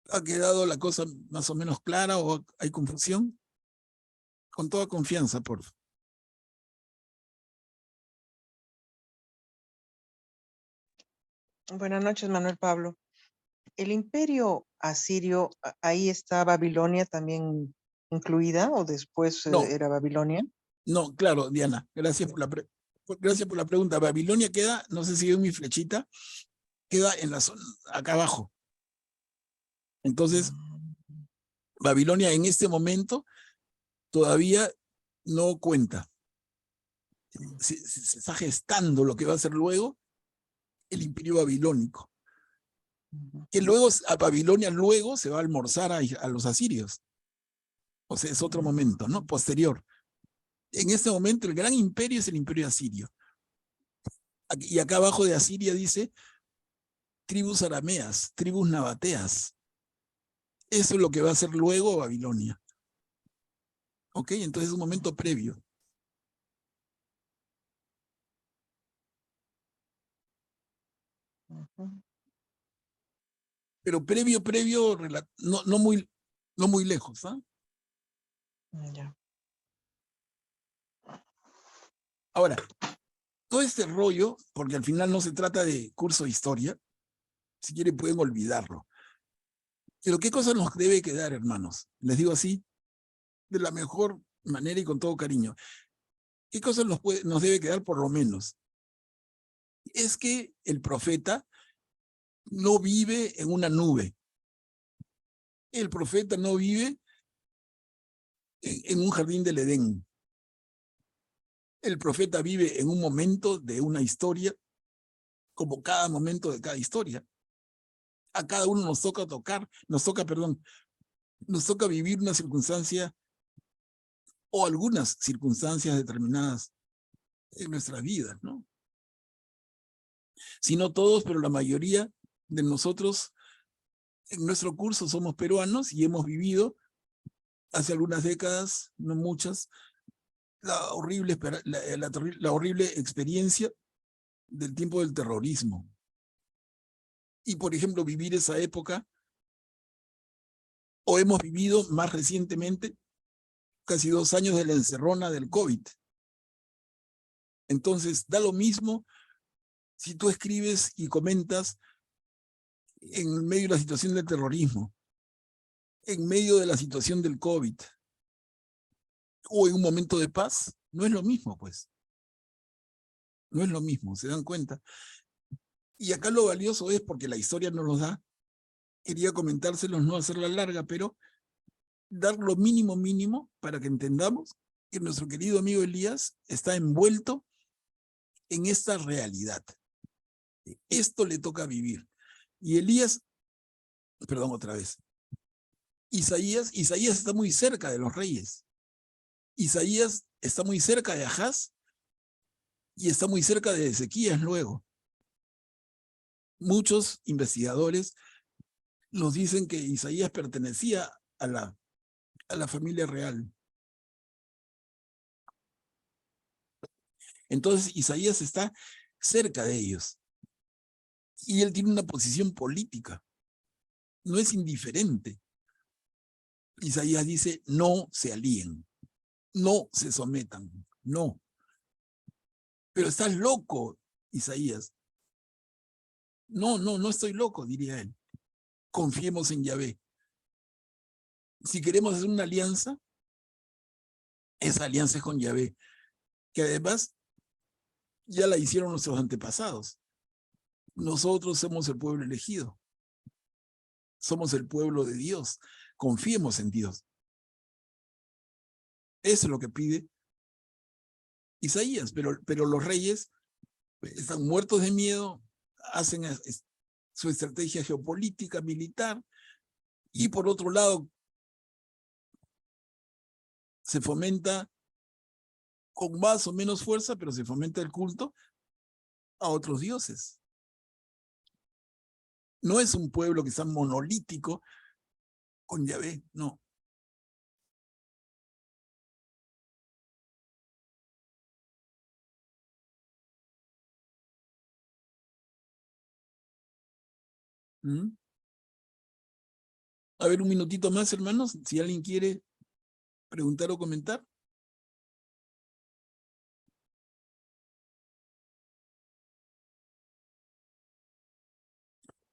ha quedado la cosa más o menos clara o hay confusión. Con toda confianza, por favor. Buenas noches, Manuel Pablo. ¿El imperio asirio, ahí está Babilonia también incluida o después No. era Babilonia? No, claro, Diana, gracias por la pregunta. Babilonia queda, no sé si veo mi flechita, queda en la zona, acá abajo. Entonces, Babilonia en este momento todavía no cuenta. Se está gestando lo que va a ser luego el imperio babilónico. Que luego, a Babilonia luego se va a almorzar a los asirios. O sea, es otro momento, ¿no? Posterior. En este momento el gran imperio es el imperio asirio. Y acá abajo de Asiria dice tribus arameas, tribus nabateas. Eso es lo que va a ser luego Babilonia. ¿Ok? Entonces es un momento previo. Pero previo, no muy lejos, ¿ah? Ya. Ahora, todo este rollo, porque al final no se trata de curso de historia, si quieren pueden olvidarlo. Pero ¿qué cosa nos debe quedar, hermanos? Les digo así, de la mejor manera y con todo cariño. ¿Qué cosa nos debe quedar por lo menos? Es que el profeta no vive en una nube. El profeta no vive en un jardín del Edén. El profeta vive en un momento de una historia, como cada momento de cada historia. A cada uno nos toca vivir una circunstancia o algunas circunstancias determinadas en nuestras vidas, ¿no? Si no todos, pero la mayoría de nosotros en nuestro curso somos peruanos y hemos vivido hace algunas décadas, no muchas, la horrible experiencia del tiempo del terrorismo. Y, por ejemplo, vivir esa época, o hemos vivido más recientemente, casi 2 años de la encerrona del COVID. Entonces, da lo mismo si tú escribes y comentas en medio de la situación del terrorismo. en medio de la situación del COVID o en un momento de paz, no es lo mismo, pues. No es lo mismo, ¿se dan cuenta? Y acá lo valioso es, porque la historia nos los da, quería comentárselos, no hacerla larga, pero dar lo mínimo para que entendamos que nuestro querido amigo Elías está envuelto en esta realidad. Esto le toca vivir. Y Elías, perdón, otra vez. Isaías está muy cerca de los reyes. Isaías está muy cerca de Ahaz y está muy cerca de Ezequías luego. Muchos investigadores nos dicen que Isaías pertenecía a la familia real. Entonces Isaías está cerca de ellos. Y él tiene una posición política. No es indiferente. Isaías dice, no se alíen, no se sometan, no. Pero estás loco, Isaías. No estoy loco, diría él. Confiemos en Yahvé. Si queremos hacer una alianza, esa alianza es con Yahvé, que además ya la hicieron nuestros antepasados. Nosotros somos el pueblo elegido. Somos el pueblo de Dios. Confiemos en Dios. Eso es lo que pide Isaías, pero los reyes están muertos de miedo, hacen su estrategia geopolítica, militar, y por otro lado se fomenta con más o menos fuerza, pero se fomenta el culto a otros dioses. No es un pueblo que sea monolítico con Yahvé, no. ¿Mm? A ver, un minutito más, hermanos, si alguien quiere preguntar o comentar.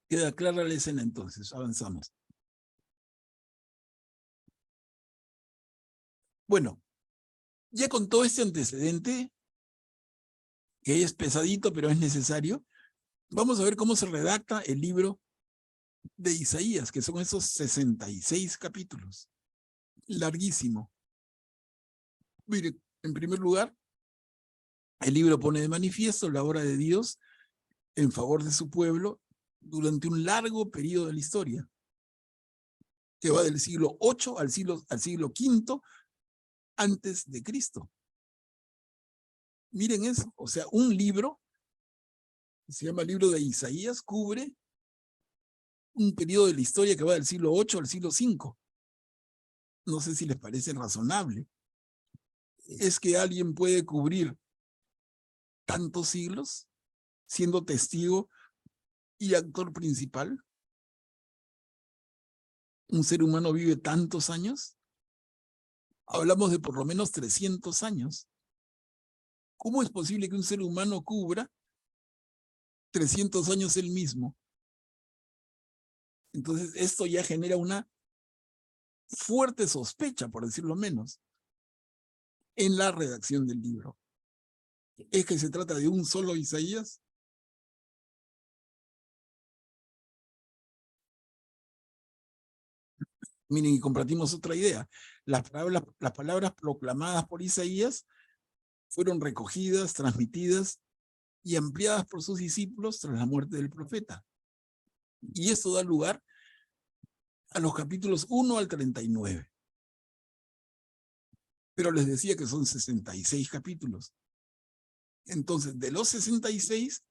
Queda clara la escena entonces, avanzamos. Bueno, ya con todo este antecedente, que es pesadito pero es necesario, vamos a ver cómo se redacta el libro de Isaías, que son esos 66 capítulos. Larguísimo. Mire, en primer lugar, el libro pone de manifiesto la obra de Dios en favor de su pueblo durante un largo periodo de la historia, que va del siglo VIII al siglo V antes de Cristo. Miren eso, o sea, un libro, que se llama libro de Isaías, cubre un periodo de la historia que va del siglo VIII al siglo V. No sé si les parece razonable. ¿Es que alguien puede cubrir tantos siglos siendo testigo y actor principal? ¿Un ser humano vive tantos años? Hablamos de por lo menos 300 años. ¿Cómo es posible que un ser humano cubra 300 años él mismo? Entonces, esto ya genera una fuerte sospecha, por decirlo menos, en la redacción del libro. ¿Es que se trata de un solo Isaías? Miren, y compartimos otra idea. Las palabras proclamadas por Isaías fueron recogidas, transmitidas y ampliadas por sus discípulos tras la muerte del profeta. Y esto da lugar a los capítulos 1 al 39. Pero les decía que son 66 capítulos. Entonces, de los 66,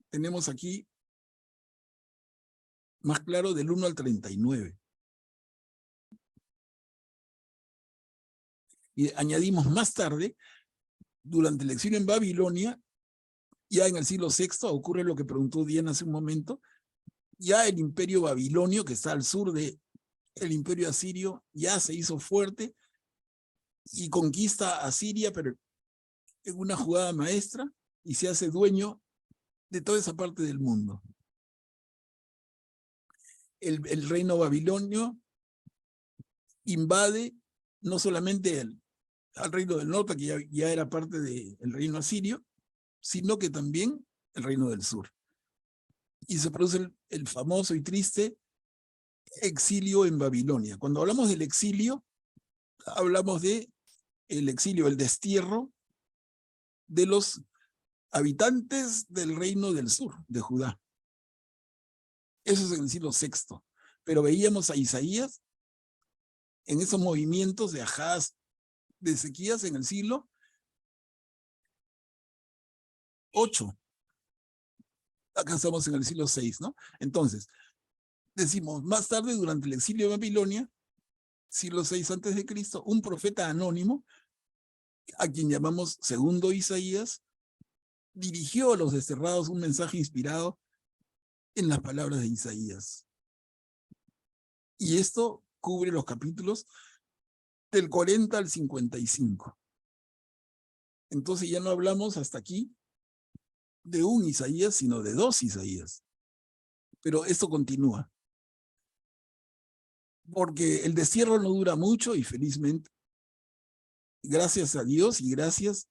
tenemos aquí más claro del 1 al 39. Y añadimos más tarde, durante el exilio en Babilonia, ya en el siglo VI, ocurre lo que preguntó Diana hace un momento, ya el imperio babilonio, que está al sur del imperio asirio, ya se hizo fuerte y conquista a Siria, pero en una jugada maestra, y se hace dueño de toda esa parte del mundo. el reino babilonio invade no solamente al reino del norte, que ya era parte del reino asirio, sino que también el reino del sur. Y se produce el famoso y triste exilio en Babilonia. Cuando hablamos del exilio, hablamos de el exilio, el destierro de los habitantes del reino del sur, de Judá. Eso es en el siglo VI. Pero veíamos a Isaías en esos movimientos de Ahaz, de Ezequías en el siglo VIII. Acá estamos en el siglo VI, ¿no? Entonces, decimos, más tarde, durante el exilio de Babilonia, siglo VI antes de Cristo, un profeta anónimo, a quien llamamos segundo Isaías, dirigió a los desterrados un mensaje inspirado en las palabras de Isaías. Y esto cubre los capítulos del 40 al 55. Entonces ya no hablamos hasta aquí de un Isaías, sino de dos Isaías. Pero esto continúa. Porque el destierro no dura mucho y felizmente, gracias a Dios y gracias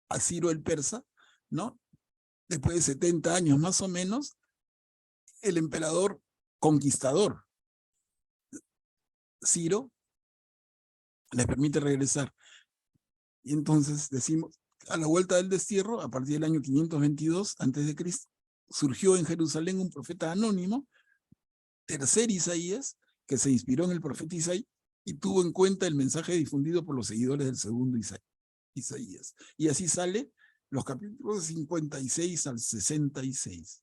a Ciro el Persa, ¿no? Después de 70 años más o menos, el emperador conquistador Ciro les permite regresar. Y entonces decimos, a la vuelta del destierro, a partir del año 522 a.C., surgió en Jerusalén un profeta anónimo, tercer Isaías, que se inspiró en el profeta Isaías y tuvo en cuenta el mensaje difundido por los seguidores del segundo Isaías. Y así sale los capítulos 56 al 66.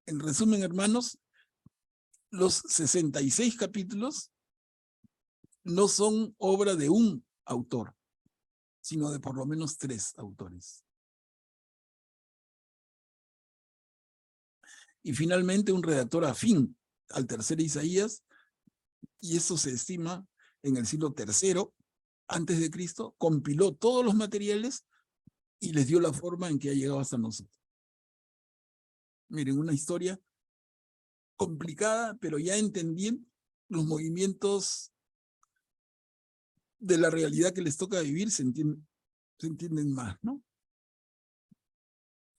En resumen, hermanos, los 66 capítulos no son obra de un autor, sino de por lo menos 3 autores. Y finalmente un redactor afín al tercer Isaías, y eso se estima en el siglo III antes de Cristo, compiló todos los materiales y les dio la forma en que ha llegado hasta nosotros. Miren, una historia complicada, pero ya entendiendo los movimientos de la realidad que les toca vivir, se entienden más, ¿no?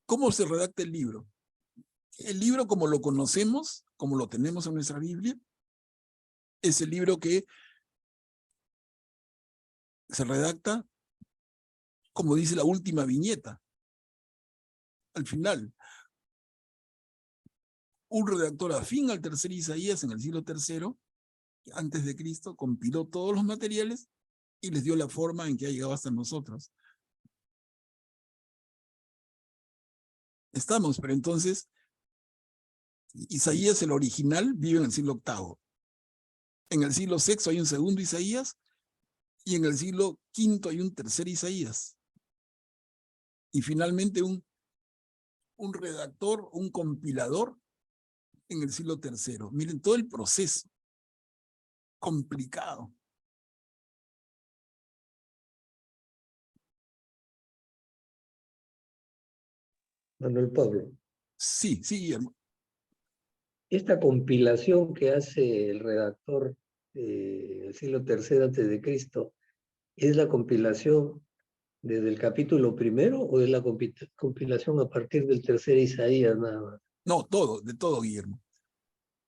¿Cómo se redacta el libro? El libro, como lo conocemos, como lo tenemos en nuestra Biblia, es el libro que se redacta, como dice la última viñeta, al final. Un redactor afín al tercer Isaías en el siglo III, antes de Cristo, compiló todos los materiales y les dio la forma en que ha llegado hasta nosotros. Estamos, pero entonces, Isaías, el original, vive en el siglo VIII. En el siglo VI hay un segundo Isaías y en el siglo V hay un tercer Isaías. Y finalmente un redactor, un compilador en el siglo III. Miren todo el proceso complicado. Manuel Pablo, Sí, sí, Guillermo. esta compilación que hace el redactor del siglo III antes de Cristo, ¿es la compilación desde el capítulo primero o es la compilación a partir del tercer Isaías nada más? No, todo, de todo, Guillermo.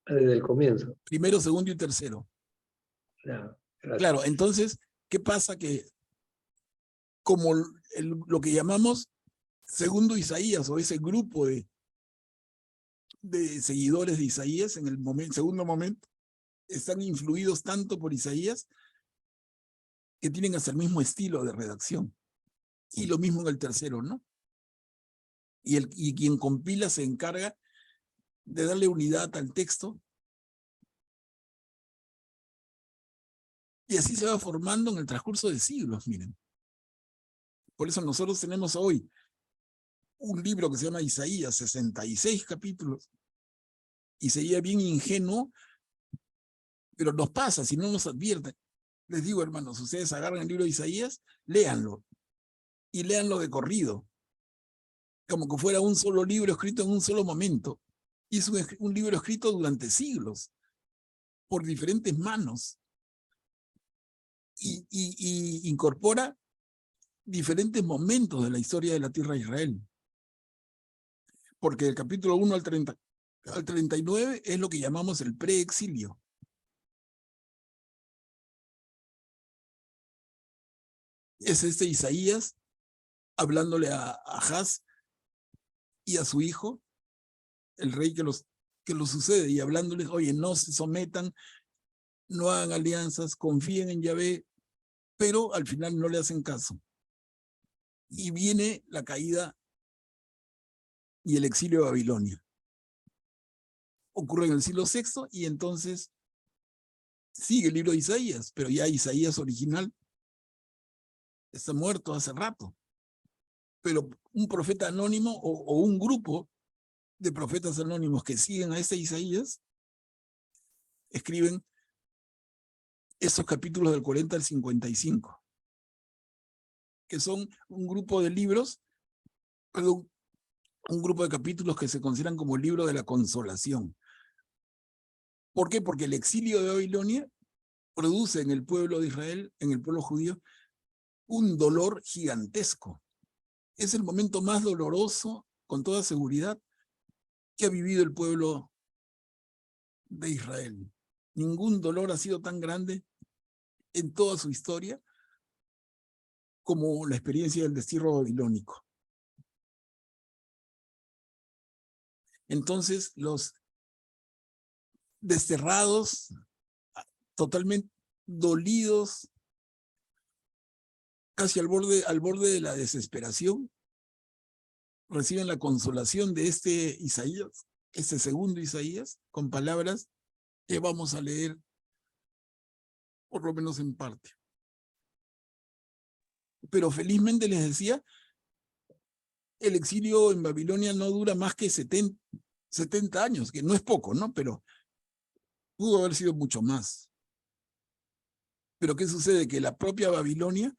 Desde el comienzo. Primero, segundo y tercero. Ya, gracias. Claro, entonces, ¿qué pasa? Que como lo que llamamos segundo Isaías, o ese grupo de seguidores de Isaías en el segundo momento, están influidos tanto por Isaías que tienen hasta el mismo estilo de redacción. Y lo mismo en el tercero, ¿no? Y quien compila se encarga de darle unidad al texto. Y así se va formando en el transcurso de siglos, miren. Por eso nosotros tenemos hoy un libro que se llama Isaías, 66 capítulos. Y sería bien ingenuo, pero nos pasa, si no nos advierten. Les digo, hermanos, ustedes agarran el libro de Isaías, léanlo. Y léanlo de corrido. Como que fuera un solo libro escrito en un solo momento. Y es un libro escrito durante siglos, por diferentes manos. Y incorpora diferentes momentos de la historia de la tierra de Israel. Porque del capítulo 1 al 39 es lo que llamamos el preexilio. Es Isaías hablándole a Ahaz y a su hijo, el rey que lo sucede, y hablándoles, oye, no se sometan, no hagan alianzas, confíen en Yahvé, pero al final no le hacen caso. Y viene la caída y el exilio de Babilonia. Ocurre en el siglo VI y entonces sigue el libro de Isaías, pero ya Isaías original está muerto hace rato. Pero un profeta anónimo o un grupo de profetas anónimos que siguen a ese Isaías escriben esos capítulos del 40 al 55, que son un grupo de libros, perdón, un grupo de capítulos que se consideran como el libro de la consolación. ¿Por qué? Porque el exilio de Babilonia produce en el pueblo de Israel, en el pueblo judío, un dolor gigantesco. Es el momento más doloroso, con toda seguridad, que ha vivido el pueblo de Israel. Ningún dolor ha sido tan grande en toda su historia como la experiencia del destierro babilónico. Entonces, los desterrados, totalmente dolidos, casi al borde de la desesperación, reciben la consolación de este Isaías, este segundo Isaías, con palabras que vamos a leer, por lo menos en parte. Pero felizmente les decía, el exilio en Babilonia no dura más que 70 años, que no es poco, ¿no? Pero pudo haber sido mucho más. Pero ¿qué sucede? Que la propia Babilonia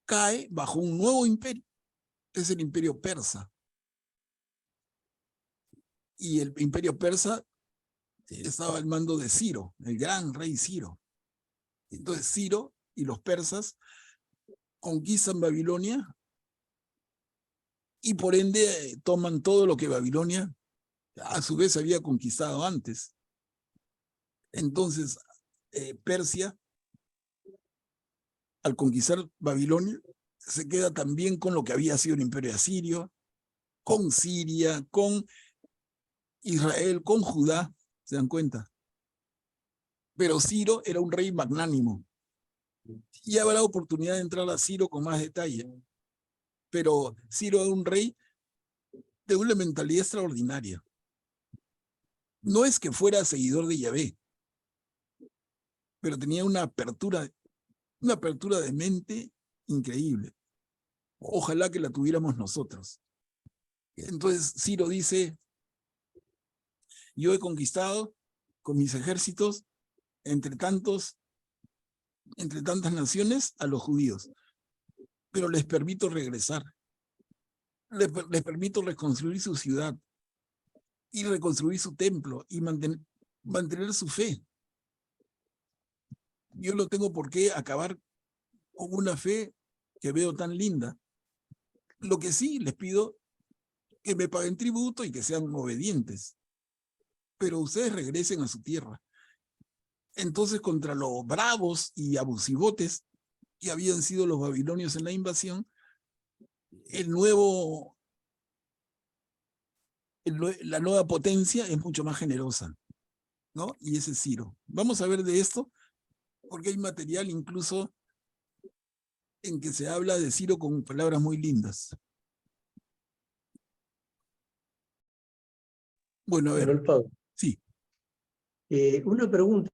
cae bajo un nuevo imperio. Es el imperio persa. Y el imperio persa estaba al mando de Ciro, el gran rey Ciro. Entonces Ciro y los persas conquistan Babilonia y por ende toman todo lo que Babilonia a su vez había conquistado antes. Entonces Persia, al conquistar Babilonia, se queda también con lo que había sido el imperio asirio, con Siria, con Israel, con Judá, ¿se dan cuenta? Pero Ciro era un rey magnánimo. Y habrá oportunidad de entrar a Ciro con más detalle. Pero Ciro era un rey de una mentalidad extraordinaria. No es que fuera seguidor de Yahvé, pero tenía una apertura de mente increíble. Ojalá que la tuviéramos nosotros. Entonces Ciro dice, yo he conquistado con mis ejércitos entre tantas naciones a los judíos, pero les permito regresar. Les permito reconstruir su ciudad y reconstruir su templo y mantener su fe. Yo no tengo por qué acabar con una fe que veo tan linda. Lo que sí les pido que me paguen tributo y que sean obedientes, pero ustedes regresen a su tierra. Entonces, contra los bravos y abusivotes que habían sido los babilonios en la invasión, la nueva potencia es mucho más generosa, ¿no? Y ese es Ciro. Vamos a ver de esto, porque hay material incluso en que se habla de Ciro con palabras muy lindas. Bueno, a ver. Manuel Pablo, Sí. una pregunta.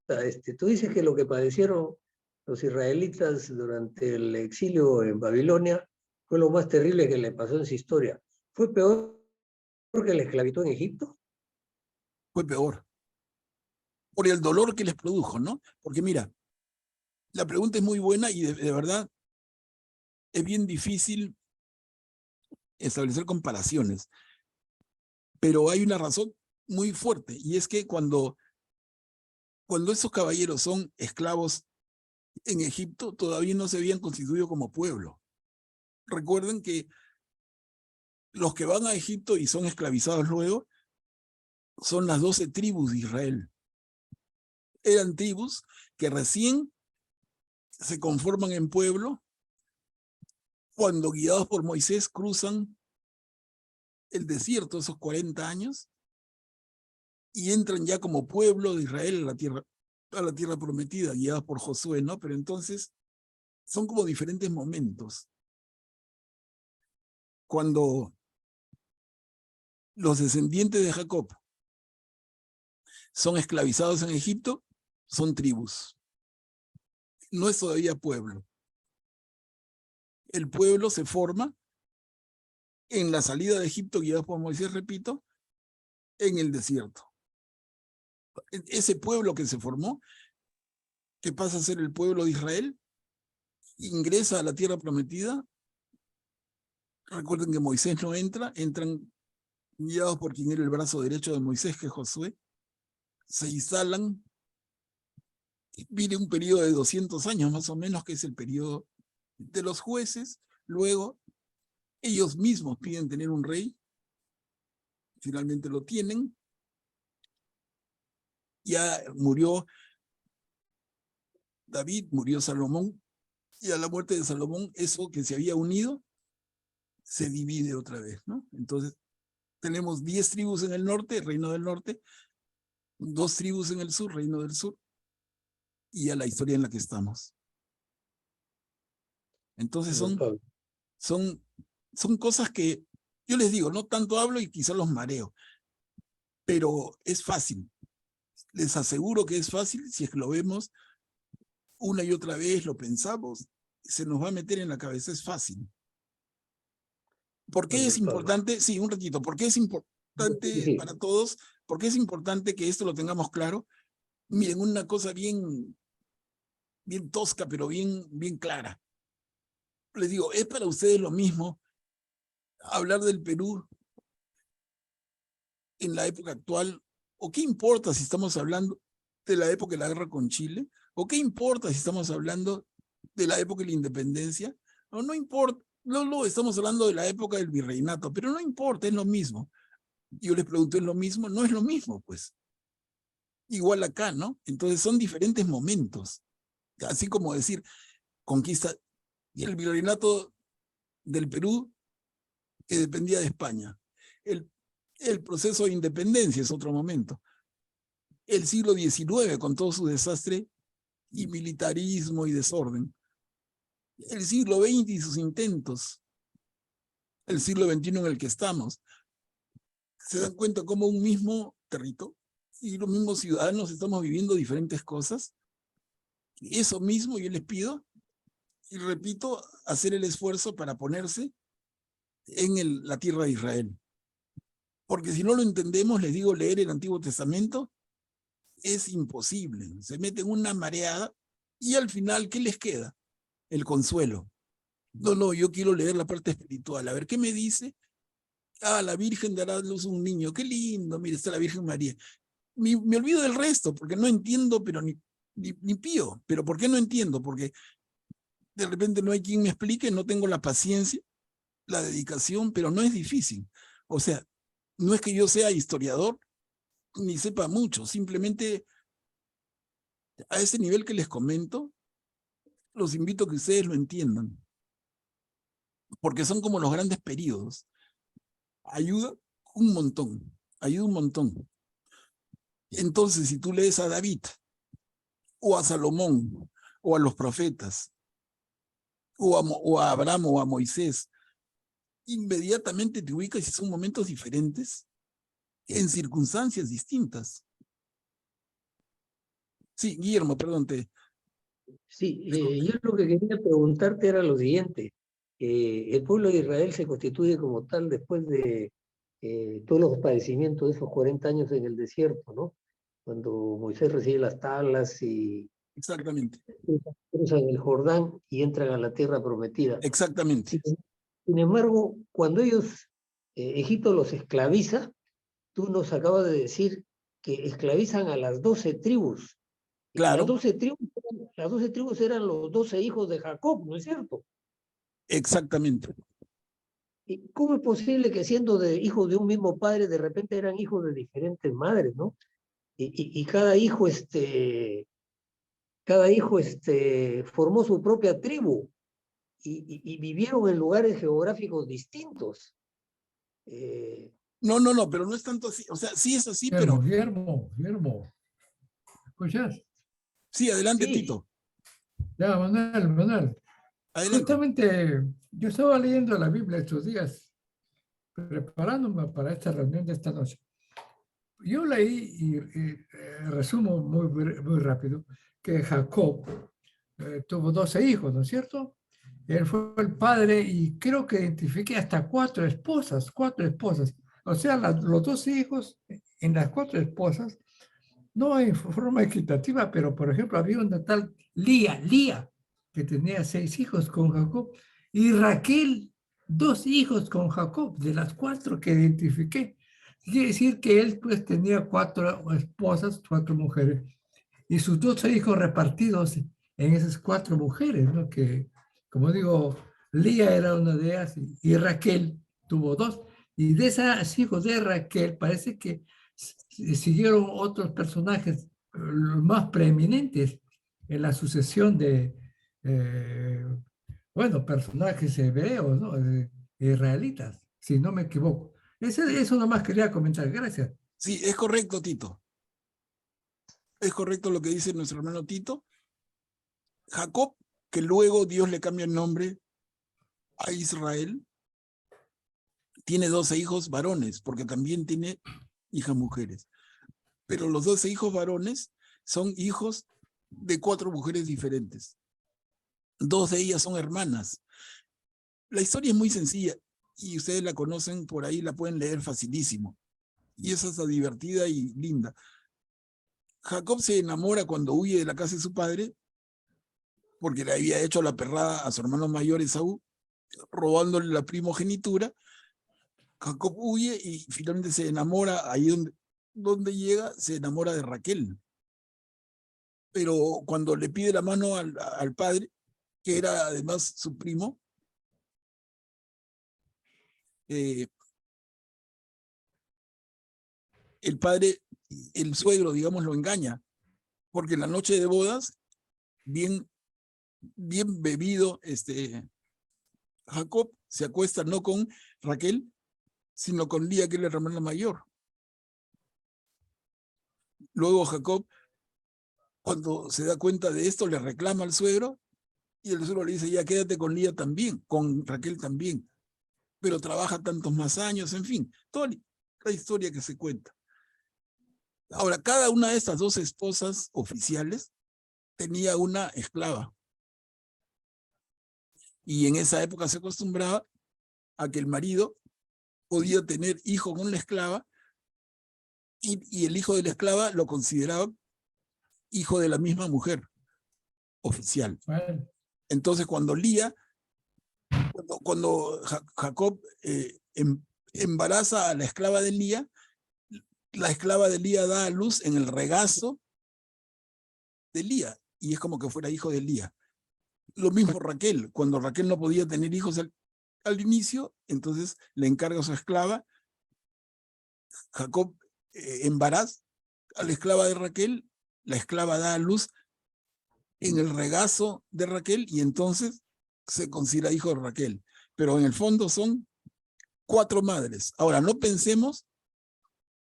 Tú dices que lo que padecieron los israelitas durante el exilio en Babilonia fue lo más terrible que le pasó en su historia. ¿Fue peor que la esclavitud en Egipto? Fue peor. Por el dolor que les produjo, ¿no? Porque mira, la pregunta es muy buena y de verdad es bien difícil establecer comparaciones. Pero hay una razón muy fuerte, y es que cuando esos caballeros son esclavos en Egipto, todavía no se habían constituido como pueblo. Recuerden que los que van a Egipto y son esclavizados luego son las 12 tribus de Israel. Eran tribus que recién se conforman en pueblo cuando, guiados por Moisés, cruzan el desierto esos 40 años y entran ya como pueblo de Israel a la tierra prometida, guiados por Josué, ¿no? Pero entonces son como diferentes momentos. Cuando los descendientes de Jacob son esclavizados en Egipto, son tribus. No es todavía pueblo. El pueblo se forma en la salida de Egipto, guiados por Moisés, repito, en el desierto. Ese pueblo que se formó, que pasa a ser el pueblo de Israel, ingresa a la tierra prometida. Recuerden que Moisés no entran guiados por quien era el brazo derecho de Moisés, que es Josué. Se instalan, viene un periodo de 200 años más o menos, que es el periodo de los jueces. Luego ellos mismos piden tener un rey, finalmente lo tienen. Ya murió David, murió Salomón, y a la muerte de Salomón, eso que se había unido se divide otra vez, ¿no? Entonces tenemos 10 tribus en el norte, reino del norte, 2 tribus en el sur, reino del sur, y ya la historia en la que estamos. Entonces son cosas que yo les digo, no tanto hablo y quizá los mareo, pero es fácil. Les aseguro que es fácil si es que lo vemos una y otra vez, lo pensamos, se nos va a meter en la cabeza, es fácil. ¿Por qué es importante? Sí, un ratito. ¿Por qué es importante para todos? ¿Por qué es importante que esto lo tengamos claro? Miren, una cosa bien tosca, pero bien clara. Les digo, ¿es para ustedes lo mismo hablar del Perú en la época actual? ¿O qué importa si estamos hablando de la época de la guerra con Chile? ¿O qué importa si estamos hablando de la época de la independencia? No importa. No, estamos hablando de la época del virreinato, pero no importa, es lo mismo. Yo les pregunto, ¿es lo mismo? No es lo mismo, pues. Igual acá, ¿no? Entonces son diferentes momentos. Así como decir, conquista, y el virreinato del Perú, que dependía de España. El proceso de independencia es otro momento. El siglo XIX, con todo su desastre y militarismo y desorden. El siglo XX y sus intentos. El siglo XXI en el que estamos. Se dan cuenta cómo un mismo territorio y los mismos ciudadanos estamos viviendo diferentes cosas. Y eso mismo yo les pido, y repito, hacer el esfuerzo para ponerse en la tierra de Israel. Porque si no lo entendemos, les digo, leer el Antiguo Testamento es imposible. Se meten una mareada y al final, ¿qué les queda? El consuelo. No, yo quiero leer la parte espiritual. A ver, ¿qué me dice? La Virgen dará a luz un niño. Qué lindo, mire, está la Virgen María. Me olvido del resto, porque no entiendo, pero ni pío. ¿Pero por qué no entiendo? Porque de repente no hay quien me explique, no tengo la paciencia, la dedicación, pero no es difícil. O sea, no es que yo sea historiador, ni sepa mucho, simplemente a ese nivel que les comento, los invito a que ustedes lo entiendan. Porque son como los grandes periodos. Ayuda un montón, ayuda un montón. Entonces, si tú lees a David, o a Salomón, o a los profetas, o a Abraham, o a Moisés, inmediatamente te ubicas y son momentos diferentes, en circunstancias distintas. Sí, Guillermo, perdón. Sí, yo lo que quería preguntarte era lo siguiente. El pueblo de Israel se constituye como tal después de todos los padecimientos de esos 40 años en el desierto, ¿no? Cuando Moisés recibe las tablas y Exactamente. cruzan el Jordán y entran a la tierra prometida. Exactamente. Sin embargo, cuando Egipto los esclaviza, tú nos acabas de decir que esclavizan a las 12 tribus. Y Claro. Las 12 tribus eran los 12 hijos de Jacob, ¿no es cierto? Exactamente. ¿Y cómo es posible que siendo hijos de un mismo padre, de repente eran hijos de diferentes madres, ¿no? Y cada hijo, formó su propia tribu y vivieron en lugares geográficos distintos. No, pero no es tanto así. O sea, sí es así, pero Guillermo. ¿Escuchas? sí, adelante, Sí. Tito. Ya, Manuel. Adelante. Justamente yo estaba leyendo la Biblia estos días, preparándome para esta reunión de esta noche. Yo leí y resumo muy rápido que Jacob tuvo 12 hijos, ¿no es cierto? Él fue el padre y creo que identifiqué hasta 4 esposas. O sea, los 12 hijos en las 4 esposas, no en forma equitativa, pero por ejemplo había una tal Lía, que tenía 6 hijos con Jacob, y Raquel, 2 hijos con Jacob, de las 4 que identifiqué. Quiere decir que él pues tenía 4 esposas, 4 mujeres, y sus 12 hijos repartidos en esas 4 mujeres, ¿no? Que, como digo, Lía era una de ellas y Raquel tuvo 2. Y de esos hijos de Raquel parece que siguieron otros personajes más preeminentes en la sucesión de, personajes hebreos, ¿no? Israelitas, si no me equivoco. Eso nomás quería comentar. Gracias. Sí, es correcto, Tito. Es correcto lo que dice nuestro hermano Tito. Jacob, que luego Dios le cambia el nombre a Israel, tiene 12 hijos varones, porque también tiene hijas mujeres. Pero los 12 hijos varones son hijos de 4 mujeres diferentes. 2 de ellas son hermanas. La historia es muy sencilla y ustedes la conocen por ahí, la pueden leer facilísimo. Y es hasta divertida y linda. Jacob se enamora cuando huye de la casa de su padre, porque le había hecho la perrada a su hermano mayor Esaú, robándole la primogenitura. Jacob huye y finalmente se enamora, ahí donde llega, se enamora de Raquel. Pero cuando le pide la mano al padre, que era además su primo, el padre, el suegro, digamos, lo engaña, porque en la noche de bodas, bien bebido, Jacob se acuesta no con Raquel, sino con Lía, que es la hermana mayor. Luego Jacob, cuando se da cuenta de esto, le reclama al suegro, y el suegro le dice, ya quédate con Lía también, con Raquel también, pero trabaja tantos más años, en fin, toda la historia que se cuenta. Ahora, cada una de estas 2 esposas oficiales tenía una esclava. Y en esa época se acostumbraba a que el marido podía tener hijo con la esclava y el hijo de la esclava lo consideraba hijo de la misma mujer oficial. Bueno. Entonces, cuando Jacob embaraza a la esclava de Lía, la esclava de Lía da a luz en el regazo de Lía, y es como que fuera hijo de Lía. Lo mismo Raquel, cuando Raquel no podía tener hijos al inicio, entonces le encarga a su esclava. Jacob embaraza a la esclava de Raquel, la esclava da a luz en el regazo de Raquel y entonces se considera hijo de Raquel. Pero en el fondo son 4 madres. Ahora, no pensemos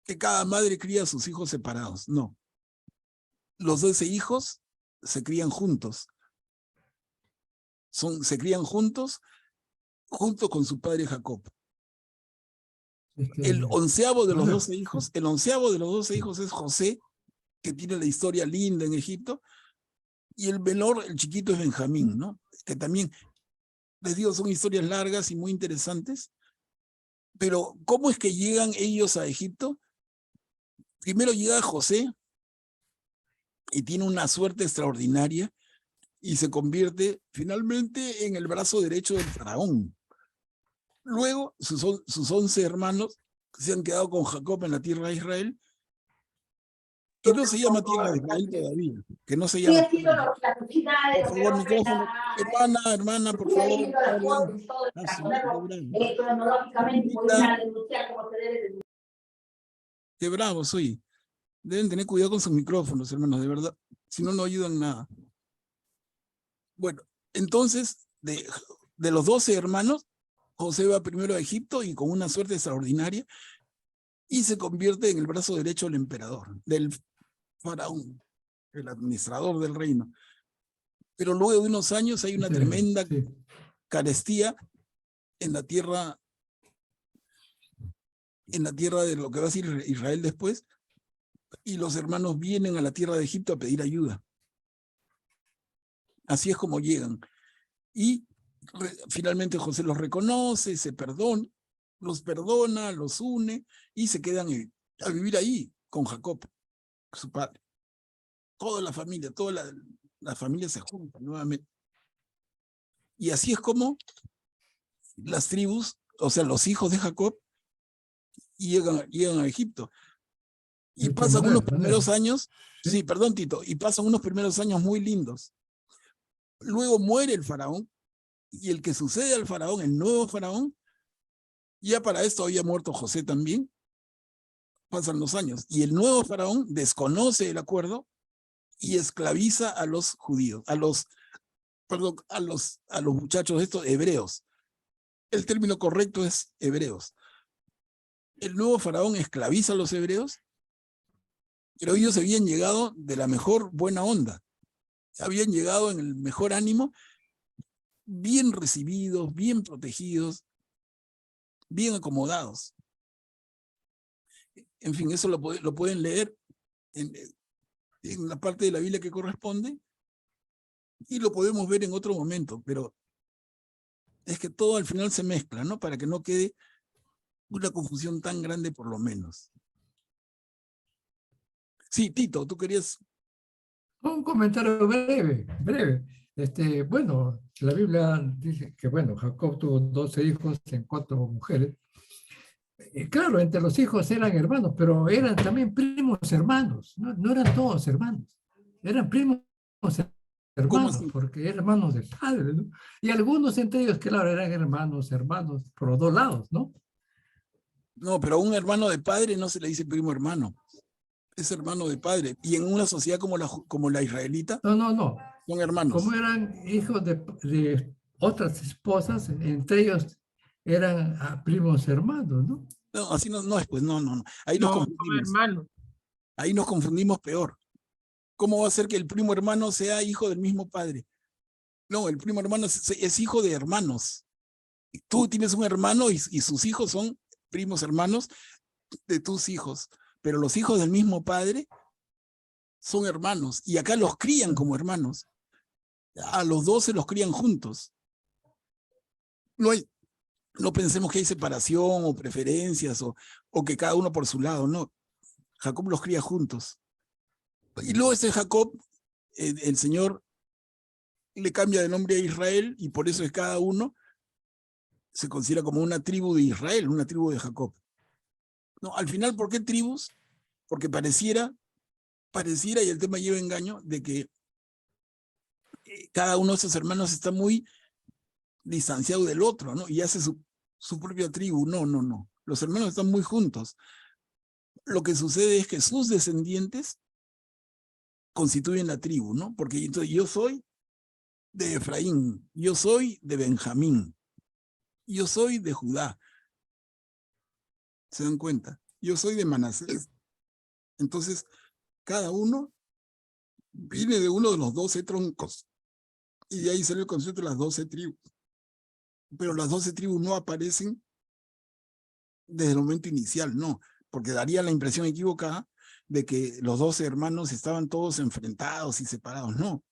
que cada madre cría a sus hijos separados, no. Los 12 hijos se crían juntos. Se crían juntos con su padre Jacob. El 11º de los 12 hijos, es José, que tiene la historia linda en Egipto, y el menor, el chiquito, es Benjamín, ¿no? Que también, les digo, son historias largas y muy interesantes. Pero, ¿cómo es que llegan ellos a Egipto? Primero llega José y tiene una suerte extraordinaria y se convierte finalmente en el brazo derecho del faraón. Luego, sus 11 hermanos se han quedado con Jacob en la tierra de Israel, que no se llama tierra de Israel todavía, que no se llama. Por favor, micrófono. Hermana, por favor. Qué bravo soy. Deben tener cuidado con sus micrófonos, hermanos, de verdad. Si no, no ayudan nada. Bueno, entonces, de los 12 hermanos, José va primero a Egipto y con una suerte extraordinaria y se convierte en el brazo derecho del emperador, del faraón, el administrador del reino. Pero luego de unos años hay una tremenda carestía en la tierra de lo que va a ser Israel después, y los hermanos vienen a la tierra de Egipto a pedir ayuda. Así es como llegan. Y finalmente José los reconoce, los perdona, los une, y se quedan a vivir ahí con Jacob, su padre. Toda la familia se junta nuevamente. Y así es como las tribus, o sea, los hijos de Jacob, llegan a Egipto. Y pasan unos primeros años, sí, perdón, Tito, y pasan unos primeros años muy lindos. Luego muere el faraón, y el que sucede al faraón, el nuevo faraón, ya para esto había muerto José también. Pasan los años, y el nuevo faraón desconoce el acuerdo y esclaviza a los judíos, a los muchachos estos hebreos. El término correcto es hebreos. El nuevo faraón esclaviza a los hebreos, pero ellos habían llegado de la mejor buena onda. Habían llegado en el mejor ánimo, bien recibidos, bien protegidos, bien acomodados. En fin, eso lo pueden leer en la parte de la Biblia que corresponde, y lo podemos ver en otro momento, pero es que todo al final se mezcla, ¿no? Para que no quede una confusión tan grande por lo menos. Sí, Tito, tú querías... Un comentario breve. Bueno, la Biblia dice que, bueno, Jacob tuvo 12 hijos en 4 mujeres. Claro, entre los hijos eran hermanos, pero eran también primos hermanos. No eran todos hermanos. Eran primos hermanos, porque eran hermanos del padre, ¿no? Y algunos entre ellos, claro, eran hermanos por los dos lados, ¿no? No, pero a un hermano de padre no se le dice primo hermano. Es hermano de padre. Y en una sociedad como la israelita, no. Son hermanos. Como eran hijos de otras esposas, entre ellos eran primos hermanos, ¿no? No, así no es, pues no. Ahí nos confundimos. Hermano. Ahí nos confundimos peor. ¿Cómo va a ser que el primo hermano sea hijo del mismo padre? No, el primo hermano es hijo de hermanos. Tú tienes un hermano y sus hijos son primos hermanos de tus hijos. Pero los hijos del mismo padre son hermanos. Y acá los crían como hermanos. A los 12 los crían juntos. No pensemos que hay separación o preferencias o que cada uno por su lado, no. Jacob los cría juntos. Y luego ese Jacob, el Señor le cambia de nombre a Israel, y por eso es cada uno se considera como una tribu de Israel, una tribu de Jacob. No, al final, ¿por qué tribus? Porque pareciera, y el tema lleva engaño, de que cada uno de esos hermanos está muy distanciado del otro, ¿no? Y hace su propia tribu. No. Los hermanos están muy juntos. Lo que sucede es que sus descendientes constituyen la tribu, ¿no? Porque entonces yo soy de Efraín, yo soy de Benjamín, yo soy de Judá. ¿Se dan cuenta? Yo soy de Manasés. Entonces, cada uno viene de uno de los 12 troncos. Y de ahí sale el concepto de las 12 tribus. Pero las 12 tribus no aparecen desde el momento inicial, no. Porque daría la impresión equivocada de que los 12 hermanos estaban todos enfrentados y separados. No,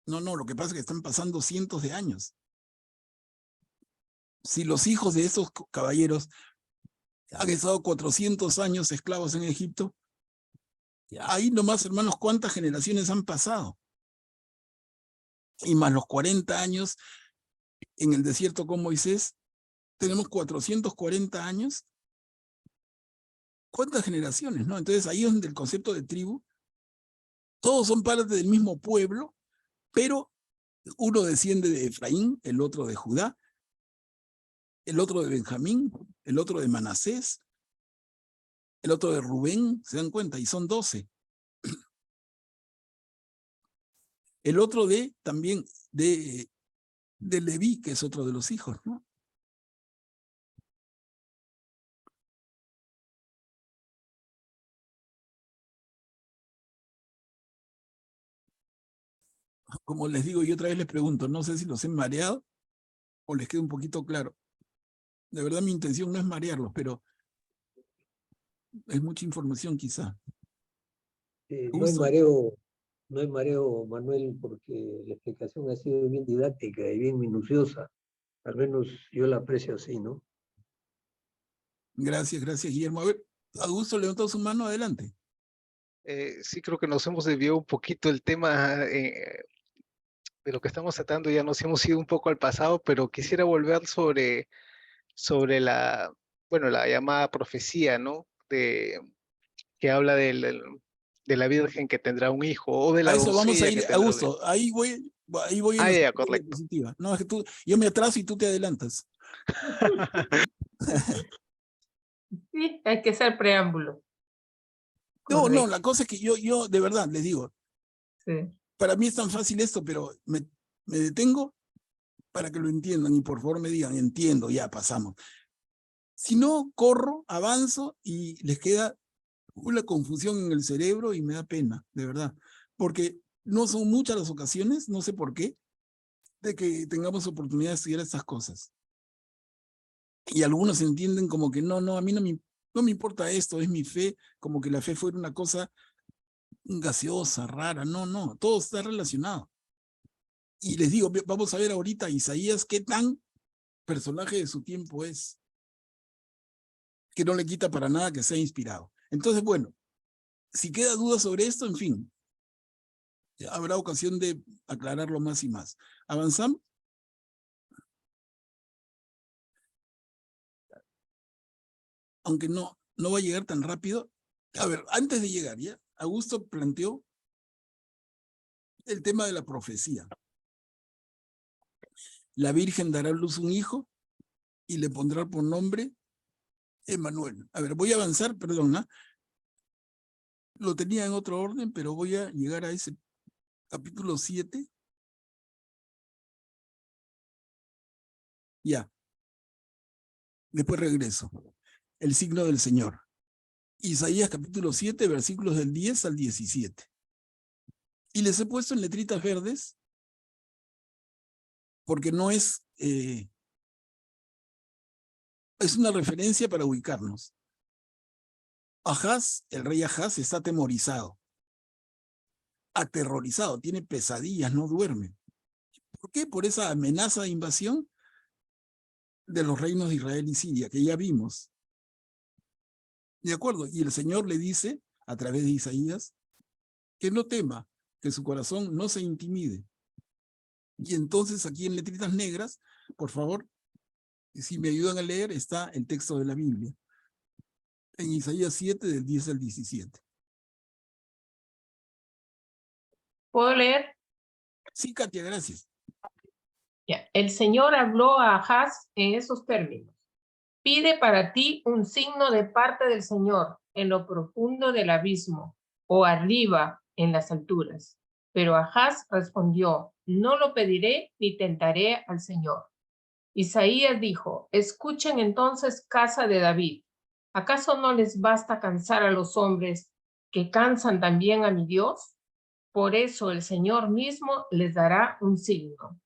lo que pasa es que están pasando cientos de años. Si los hijos de esos caballeros han estado 400 años esclavos en Egipto, ahí nomás, hermanos, ¿cuántas generaciones han pasado? Y más los 40 años en el desierto con Moisés, tenemos 440 años ¿Cuántas generaciones, no? Entonces ahí es donde el concepto de tribu, todos son parte del mismo pueblo, pero uno desciende de Efraín, el otro de Judá, el otro de Benjamín, el otro de Manasés, el otro de Rubén, ¿se dan cuenta? Y son 12. El otro también de Leví, que es otro de los hijos, ¿no? Como les digo, yo otra vez les pregunto, no sé si los he mareado o les queda un poquito claro. De verdad mi intención no es marearlos, pero es mucha información quizá. No hay mareo, no hay mareo, Manuel, porque la explicación ha sido bien didáctica y bien minuciosa. Al menos yo la aprecio así, ¿no? Gracias, gracias, Guillermo. A ver, Augusto levantó su mano, adelante. Sí, creo que nos hemos desviado un poquito el tema de lo que estamos tratando, ya nos hemos ido un poco al pasado, pero quisiera volver sobre bueno, la llamada profecía, ¿no? Que habla de la Virgen que tendrá un hijo, o de la A eso vamos a doncella ir, que tendrá un hijo. Augusto. Ahí voy en Ah, la ya, siguiente correcto. diapositiva. No, es que yo me atraso y tú te adelantas. Sí, hay que hacer preámbulo. No, Correcto. la cosa es que yo de verdad les digo, Sí. para mí es tan fácil esto, pero me detengo para que lo entiendan y por favor me digan, entiendo, ya pasamos. Si no, corro, avanzo y les queda una confusión en el cerebro y me da pena, de verdad. Porque no son muchas las ocasiones, no sé por qué, de que tengamos oportunidad de estudiar estas cosas. Y algunos entienden como que no, a mí no me importa esto, es mi fe, como que la fe fuera una cosa gaseosa, rara. No, todo está relacionado. Y les digo, vamos a ver ahorita Isaías qué tan personaje de su tiempo es, que no le quita para nada que sea inspirado. Entonces, bueno, si queda duda sobre esto, en fin, habrá ocasión de aclararlo más y más. ¿Avanzamos? Aunque no va a llegar tan rápido. A ver, antes de llegar, ¿ya? Augusto planteó el tema de la profecía. La Virgen dará a luz un hijo y le pondrá por nombre Emmanuel. A ver, voy a avanzar, perdona. Lo tenía en otro orden, pero voy a llegar a ese capítulo 7. Ya. Después regreso. El signo del Señor. Isaías capítulo 7, versículos del 10 al 17. Y les he puesto en letritas verdes porque no es una referencia para ubicarnos. Ahaz, el rey Ahaz, está atemorizado, aterrorizado, tiene pesadillas, no duerme. ¿Por qué? Por esa amenaza de invasión de los reinos de Israel y Siria, que ya vimos. De acuerdo, y el Señor le dice, a través de Isaías, que no tema, que su corazón no se intimide. Y entonces aquí en letritas negras, por favor, si me ayudan a leer, está el texto de la Biblia. En Isaías 7, del 10 al 17. ¿Puedo leer? Sí, Katia, gracias. Ya. El Señor habló a Ahaz en esos términos. Pide para ti un signo de parte del Señor en lo profundo del abismo o arriba en las alturas. Pero Ahaz respondió, no lo pediré ni tentaré al Señor. Isaías dijo, escuchen entonces, casa de David. ¿Acaso no les basta cansar a los hombres que cansan también a mi Dios? Por eso el Señor mismo les dará un signo.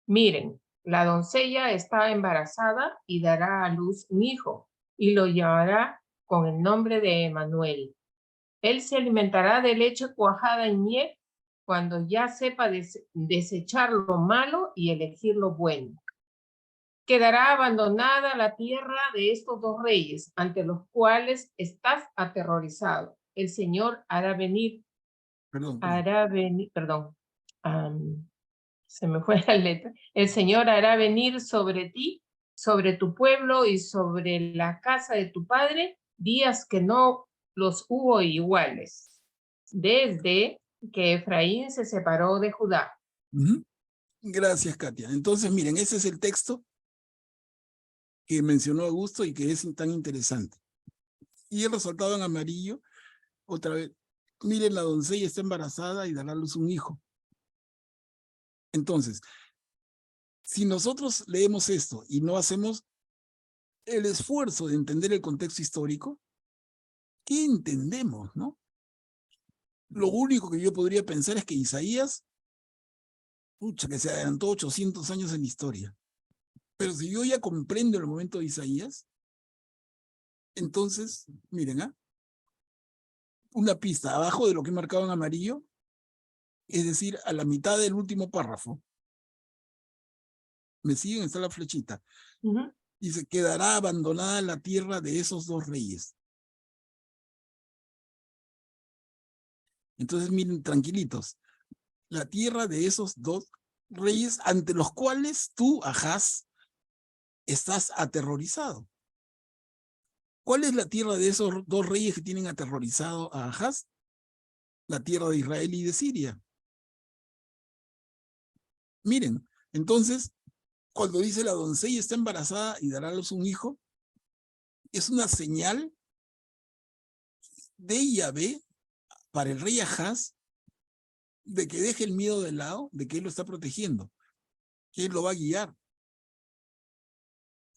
Miren, la doncella está embarazada y dará a luz un hijo, y lo llamará con el nombre de Emmanuel. Él se alimentará de leche cuajada y miel cuando ya sepa desechar lo malo y elegir lo bueno. Quedará abandonada la tierra de estos dos reyes, ante los cuales estás aterrorizado. El Señor hará venir, se me fue la letra. El Señor hará venir sobre ti, sobre tu pueblo y sobre la casa de tu padre, días que no los hubo iguales, desde que Efraín se separó de Judá. Gracias, Katia. Entonces, miren, ese es el texto que mencionó Augusto y que es tan interesante. Y el resultado en amarillo, otra vez, miren, la doncella está embarazada y dará a luz un hijo. Entonces, si nosotros leemos esto y no hacemos el esfuerzo de entender el contexto histórico, ¿qué entendemos, no? Lo único que yo podría pensar es que Isaías, pucha, que se adelantó 800 años en la historia. Pero si yo ya comprendo el momento de Isaías, entonces, miren, una pista abajo de lo que he marcado en amarillo, es decir, a la mitad del último párrafo. ¿Me siguen? Está la flechita. Dice, quedará abandonada la tierra de esos dos reyes. Entonces, miren, tranquilitos. La tierra de esos dos reyes ante los cuales tú, Ahaz, estás aterrorizado. ¿Cuál es la tierra de esos dos reyes que tienen aterrorizado a Ahaz? La tierra de Israel y de Siria. Miren, entonces, cuando dice la doncella está embarazada y dará a luz un hijo, es una señal de Yahvé para el rey Ahaz de que deje el miedo de lado, de que él lo está protegiendo, que él lo va a guiar.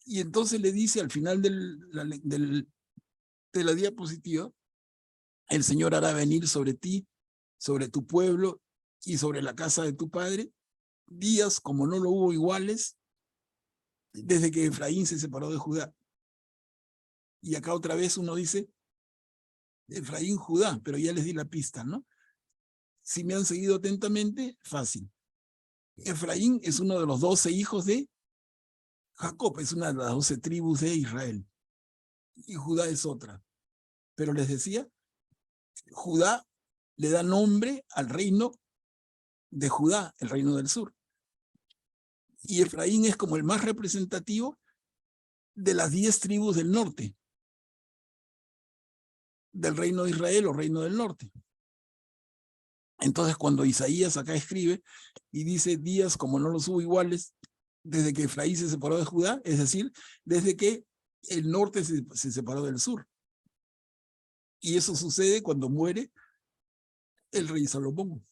Y entonces le dice al final de la diapositiva, el Señor hará venir sobre ti, sobre tu pueblo y sobre la casa de tu padre, días como no lo hubo iguales desde que Efraín se separó de Judá. Y acá otra vez uno dice, Efraín, Judá, pero ya les di la pista, ¿no? Si me han seguido atentamente, fácil. Efraín es uno de los 12 hijos de Jacob, es una de las 12 tribus de Israel. Y Judá es otra. Pero les decía, Judá le da nombre al reino de Judá, el reino del sur. Y Efraín es como el más representativo de las 10 tribus del norte, del reino de Israel o reino del norte. Entonces, cuando Isaías acá escribe y dice días como no los hubo iguales desde que Efraín se separó de Judá, es decir, desde que el norte se separó del sur. Y eso sucede cuando muere el rey Salomón.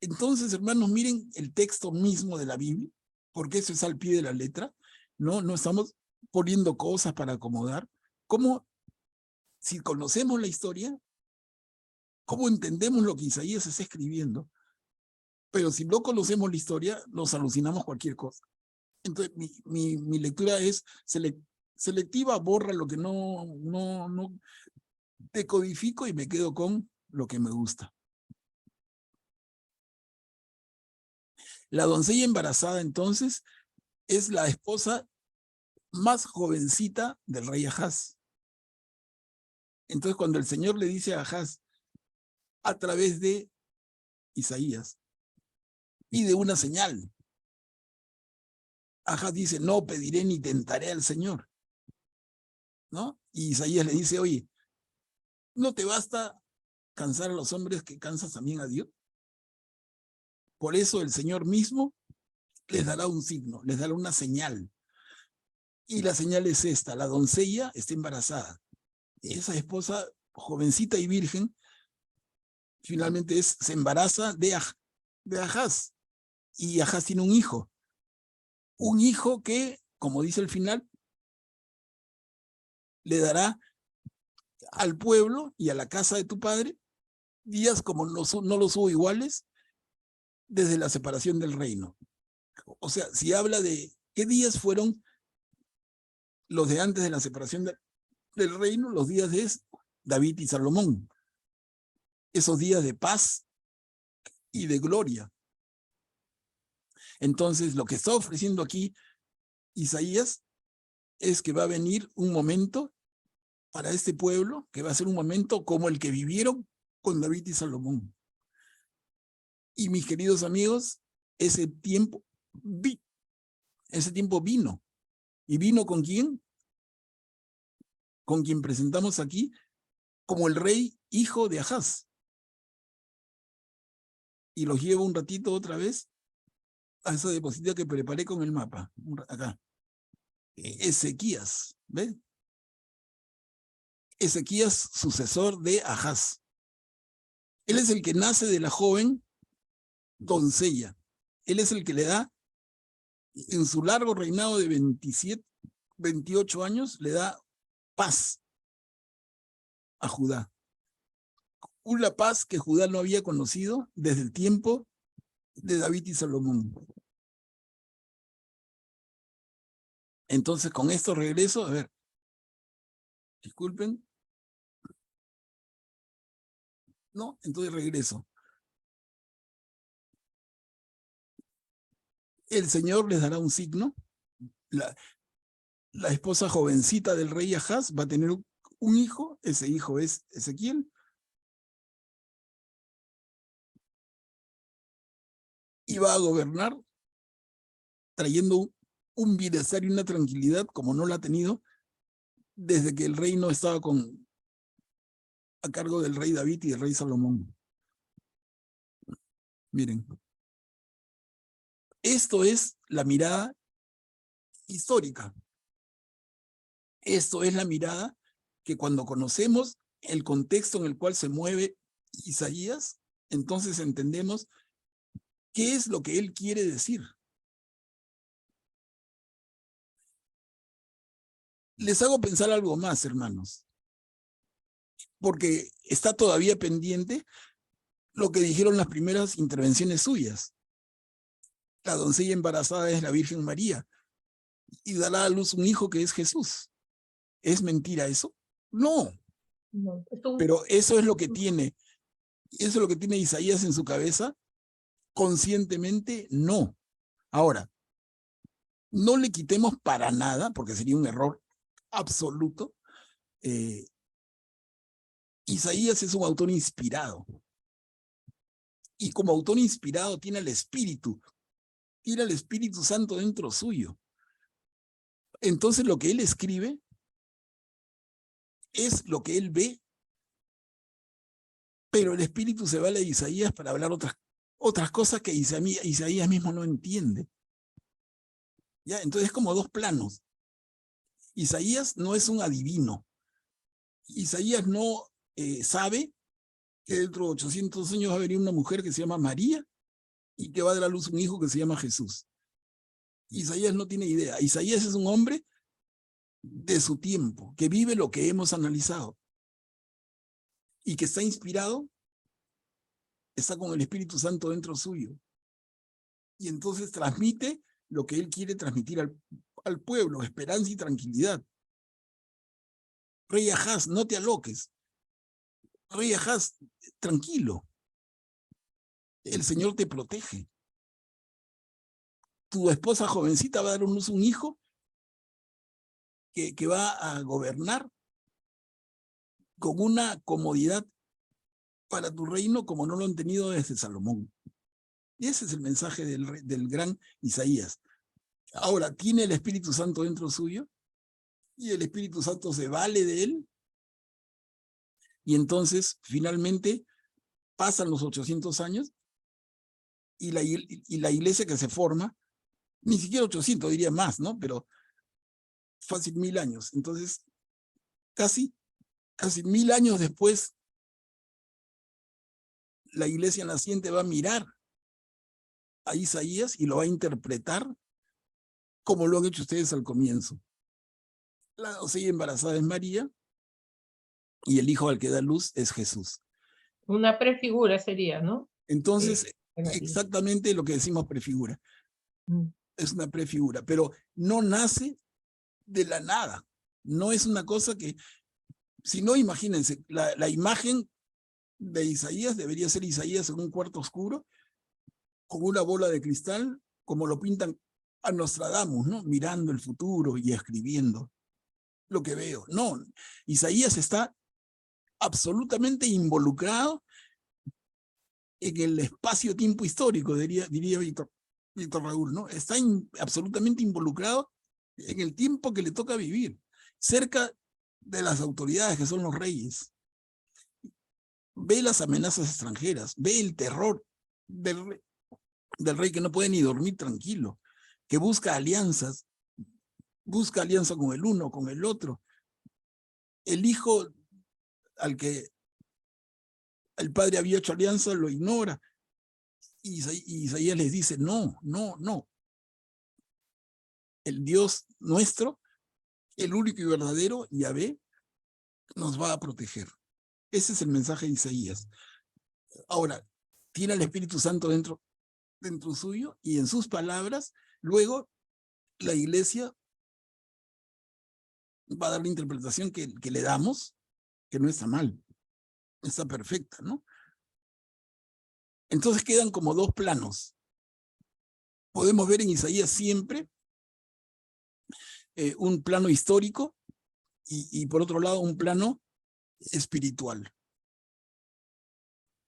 Entonces, hermanos, miren el texto mismo de la Biblia, porque eso es al pie de la letra, no estamos poniendo cosas para acomodar. ¿Cómo, si conocemos la historia, cómo entendemos lo que Isaías está escribiendo? Pero si no conocemos la historia, nos alucinamos cualquier cosa. Entonces, mi lectura es selectiva, borra lo que no decodifico y me quedo con lo que me gusta. La doncella embarazada, entonces, es la esposa más jovencita del rey Ahaz. Entonces, cuando el Señor le dice a Ahaz, a través de Isaías, pide una señal. Ahaz dice, no pediré ni tentaré al Señor, ¿no? Y Isaías le dice, oye, ¿no te basta cansar a los hombres que cansas también a Dios? Por eso el Señor mismo les dará un signo, les dará una señal. Y la señal es esta, la doncella está embarazada. Esa esposa jovencita y virgen, finalmente se embaraza de Ahaz. Y Ahaz tiene un hijo. Un hijo que, como dice el final, le dará al pueblo y a la casa de tu padre días como no los hubo iguales desde la separación del reino. O sea, si habla de qué días fueron los de antes de la separación del reino, los días de David y Salomón. Esos días de paz y de gloria. Entonces, lo que está ofreciendo aquí Isaías es que va a venir un momento para este pueblo, que va a ser un momento como el que vivieron con David y Salomón. Y mis queridos amigos, ese tiempo vino. ¿Y vino con quién? con quien presentamos aquí como el rey hijo de Ahaz. Y los llevo un ratito otra vez a esa diapositiva que preparé con el mapa. Acá. Ezequías, ¿ves? Ezequías, sucesor de Ahaz. Él es el que nace de la joven doncella. Él es el que le da, en su largo reinado de 28 años, le da paz a Judá. Una paz que Judá no había conocido desde el tiempo de David y Salomón. Entonces, con esto regreso, a ver, disculpen. No, entonces regreso. El Señor les dará un signo. La esposa jovencita del rey Ahaz va a tener un hijo, ese hijo es Ezequiel. Y va a gobernar trayendo un bienestar y una tranquilidad como no la ha tenido desde que el reino estaba a cargo del rey David y del rey Salomón. Miren. Esto es la mirada histórica. Esto es la mirada que cuando conocemos el contexto en el cual se mueve Isaías, entonces entendemos qué es lo que él quiere decir. Les hago pensar algo más, hermanos, porque está todavía pendiente lo que dijeron las primeras intervenciones suyas. La doncella embarazada es la Virgen María y dará a luz un hijo que es Jesús. ¿Es mentira eso? No. No, Pero eso es lo que tiene Isaías en su cabeza. Conscientemente, no. Ahora, no le quitemos para nada, porque sería un error absoluto. Isaías es un autor inspirado. Y como autor inspirado tiene el Espíritu Santo dentro suyo. Entonces lo que él escribe es lo que él ve, pero el Espíritu se vale de Isaías para hablar otras cosas que Isaías mismo no entiende. ¿Ya? Entonces es como dos planos. Isaías no es un adivino. Isaías no sabe que dentro de 800 años va a venir una mujer que se llama María y que va a dar a luz un hijo que se llama Jesús. Isaías no tiene idea. Isaías es un hombre de su tiempo, que vive lo que hemos analizado y que está inspirado, está con el Espíritu Santo dentro suyo. Y entonces transmite lo que él quiere transmitir al pueblo, esperanza y tranquilidad. Rey Ahaz, no te aloques. Rey Ahaz, tranquilo. El Señor te protege. Tu esposa jovencita va a darnos un hijo que va a gobernar con una comodidad para tu reino como no lo han tenido desde Salomón. Y ese es el mensaje del gran Isaías. Ahora, tiene el Espíritu Santo dentro suyo y el Espíritu Santo se vale de él. Y entonces, finalmente, pasan los 800 años y la iglesia que se forma, ni siquiera 800, diría más, ¿no? Pero fácil 1000 años. Entonces, casi 1000 años después, la iglesia naciente va a mirar a Isaías y lo va a interpretar como lo han hecho ustedes al comienzo. La doncella embarazada es María y el hijo al que da luz es Jesús. Una prefigura sería, ¿no? Entonces, exactamente lo que decimos prefigura. Es una prefigura, pero no nace de la nada. No es una cosa que, si no, imagínense, la imagen de Isaías debería ser Isaías en un cuarto oscuro, con una bola de cristal, como lo pintan a Nostradamus, ¿no? Mirando el futuro y escribiendo lo que veo. No, Isaías está absolutamente involucrado en el espacio-tiempo histórico, diría Víctor Raúl, ¿no? Está absolutamente involucrado en el tiempo que le toca vivir, cerca de las autoridades que son los reyes. Ve las amenazas extranjeras, ve el terror del rey que no puede ni dormir tranquilo, que busca alianza con el uno, con el otro. El hijo al que el padre había hecho alianza lo ignora. Y Isaías les dice, no, no, no. El Dios nuestro, el único y verdadero, Yahvé, nos va a proteger. Ese es el mensaje de Isaías. Ahora, tiene el Espíritu Santo dentro suyo, y en sus palabras, luego la iglesia va a dar la interpretación que le damos, que no está mal, está perfecta, ¿no? Entonces quedan como dos planos. Podemos ver en Isaías siempre un plano histórico y por otro lado un plano espiritual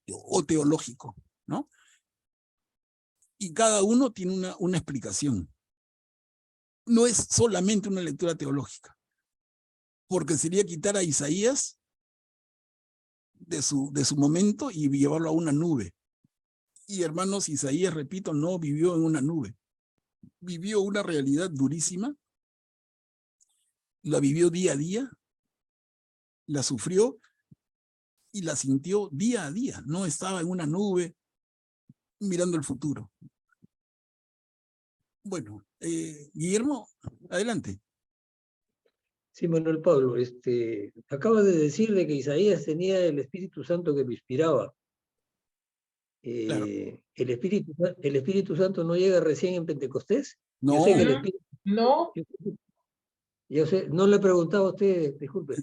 o teológico, ¿no? Y cada uno tiene una explicación. No es solamente una lectura teológica, porque sería quitar a Isaías de su momento y llevarlo a una nube. Y hermanos, Isaías, repito, no vivió en una nube. Vivió una realidad durísima, la vivió día a día, la sufrió y la sintió día a día. No estaba en una nube mirando el futuro. Bueno, Guillermo, adelante. Sí, Manuel Pablo, acabas de decir de que Isaías tenía el Espíritu Santo que lo inspiraba. Claro. ¿El Espíritu Santo no llega recién en Pentecostés? No, Yo sé que el Espíritu... No, Yo sé, no le he preguntado a usted, disculpe.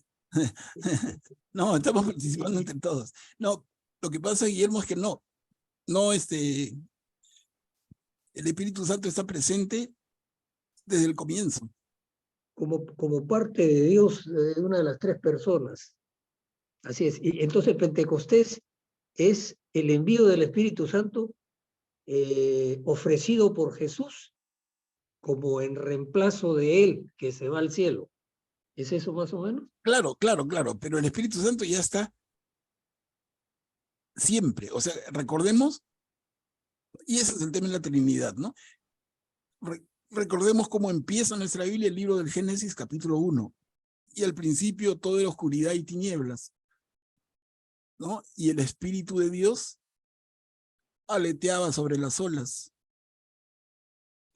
no, estamos participando entre todos. No, lo que pasa, Guillermo, es que no, el Espíritu Santo está presente desde el comienzo. Como parte de Dios, de una de las tres personas. Así es. Y entonces Pentecostés es el envío del Espíritu Santo ofrecido por Jesús como en reemplazo de él, que se va al cielo. ¿Es eso más o menos? Claro, claro, claro, pero el Espíritu Santo ya está siempre. O sea, recordemos, y ese es el tema de la Trinidad, ¿no? Recordemos cómo empieza nuestra Biblia, el libro del Génesis, capítulo 1. Y al principio todo era oscuridad y tinieblas, ¿no? Y el Espíritu de Dios aleteaba sobre las olas.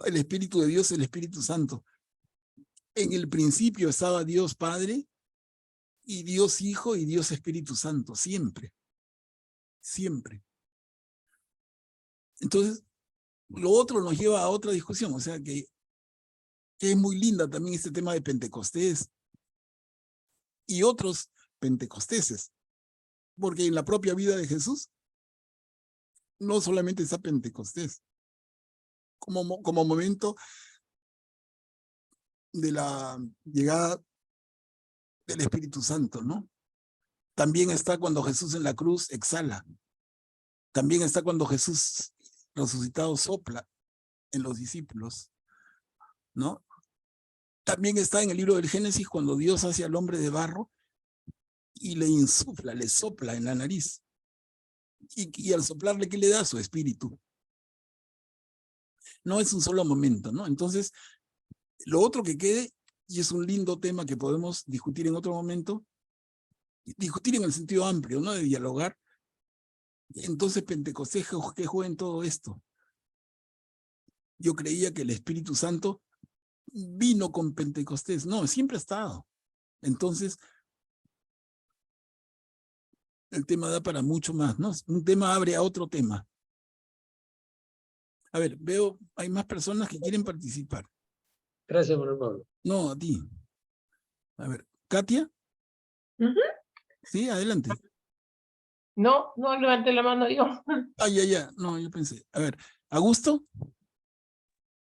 El Espíritu de Dios, el Espíritu Santo. En el principio estaba Dios Padre, y Dios Hijo, y Dios Espíritu Santo, siempre. Siempre. Entonces, lo otro nos lleva a otra discusión, o sea que es muy linda también este tema de Pentecostés y otros pentecosteses, porque en la propia vida de Jesús no solamente está Pentecostés, como momento de la llegada del Espíritu Santo, ¿no? También está cuando Jesús en la cruz exhala. También está cuando Jesús resucitado sopla en los discípulos, ¿no? También está en el libro del Génesis cuando Dios hace al hombre de barro y le insufla, le sopla en la nariz. Y al soplarle, ¿qué le da? Su espíritu. No es un solo momento, ¿no? Entonces, lo otro que quede, y es un lindo tema que podemos discutir en otro momento, discutir en el sentido amplio, ¿no? De dialogar. Entonces, Pentecostés, ¿qué juega en todo esto? Yo creía que el Espíritu Santo vino con Pentecostés. No, siempre ha estado. Entonces, el tema da para mucho más, ¿no? Un tema abre a otro tema. A ver, veo, hay más personas que quieren participar. Gracias, Manuel Pablo. No, a ti. A ver, ¿Katia? Sí, adelante. no levanté la mano yo. Ah, ya. No, yo pensé. A ver, ¿Augusto?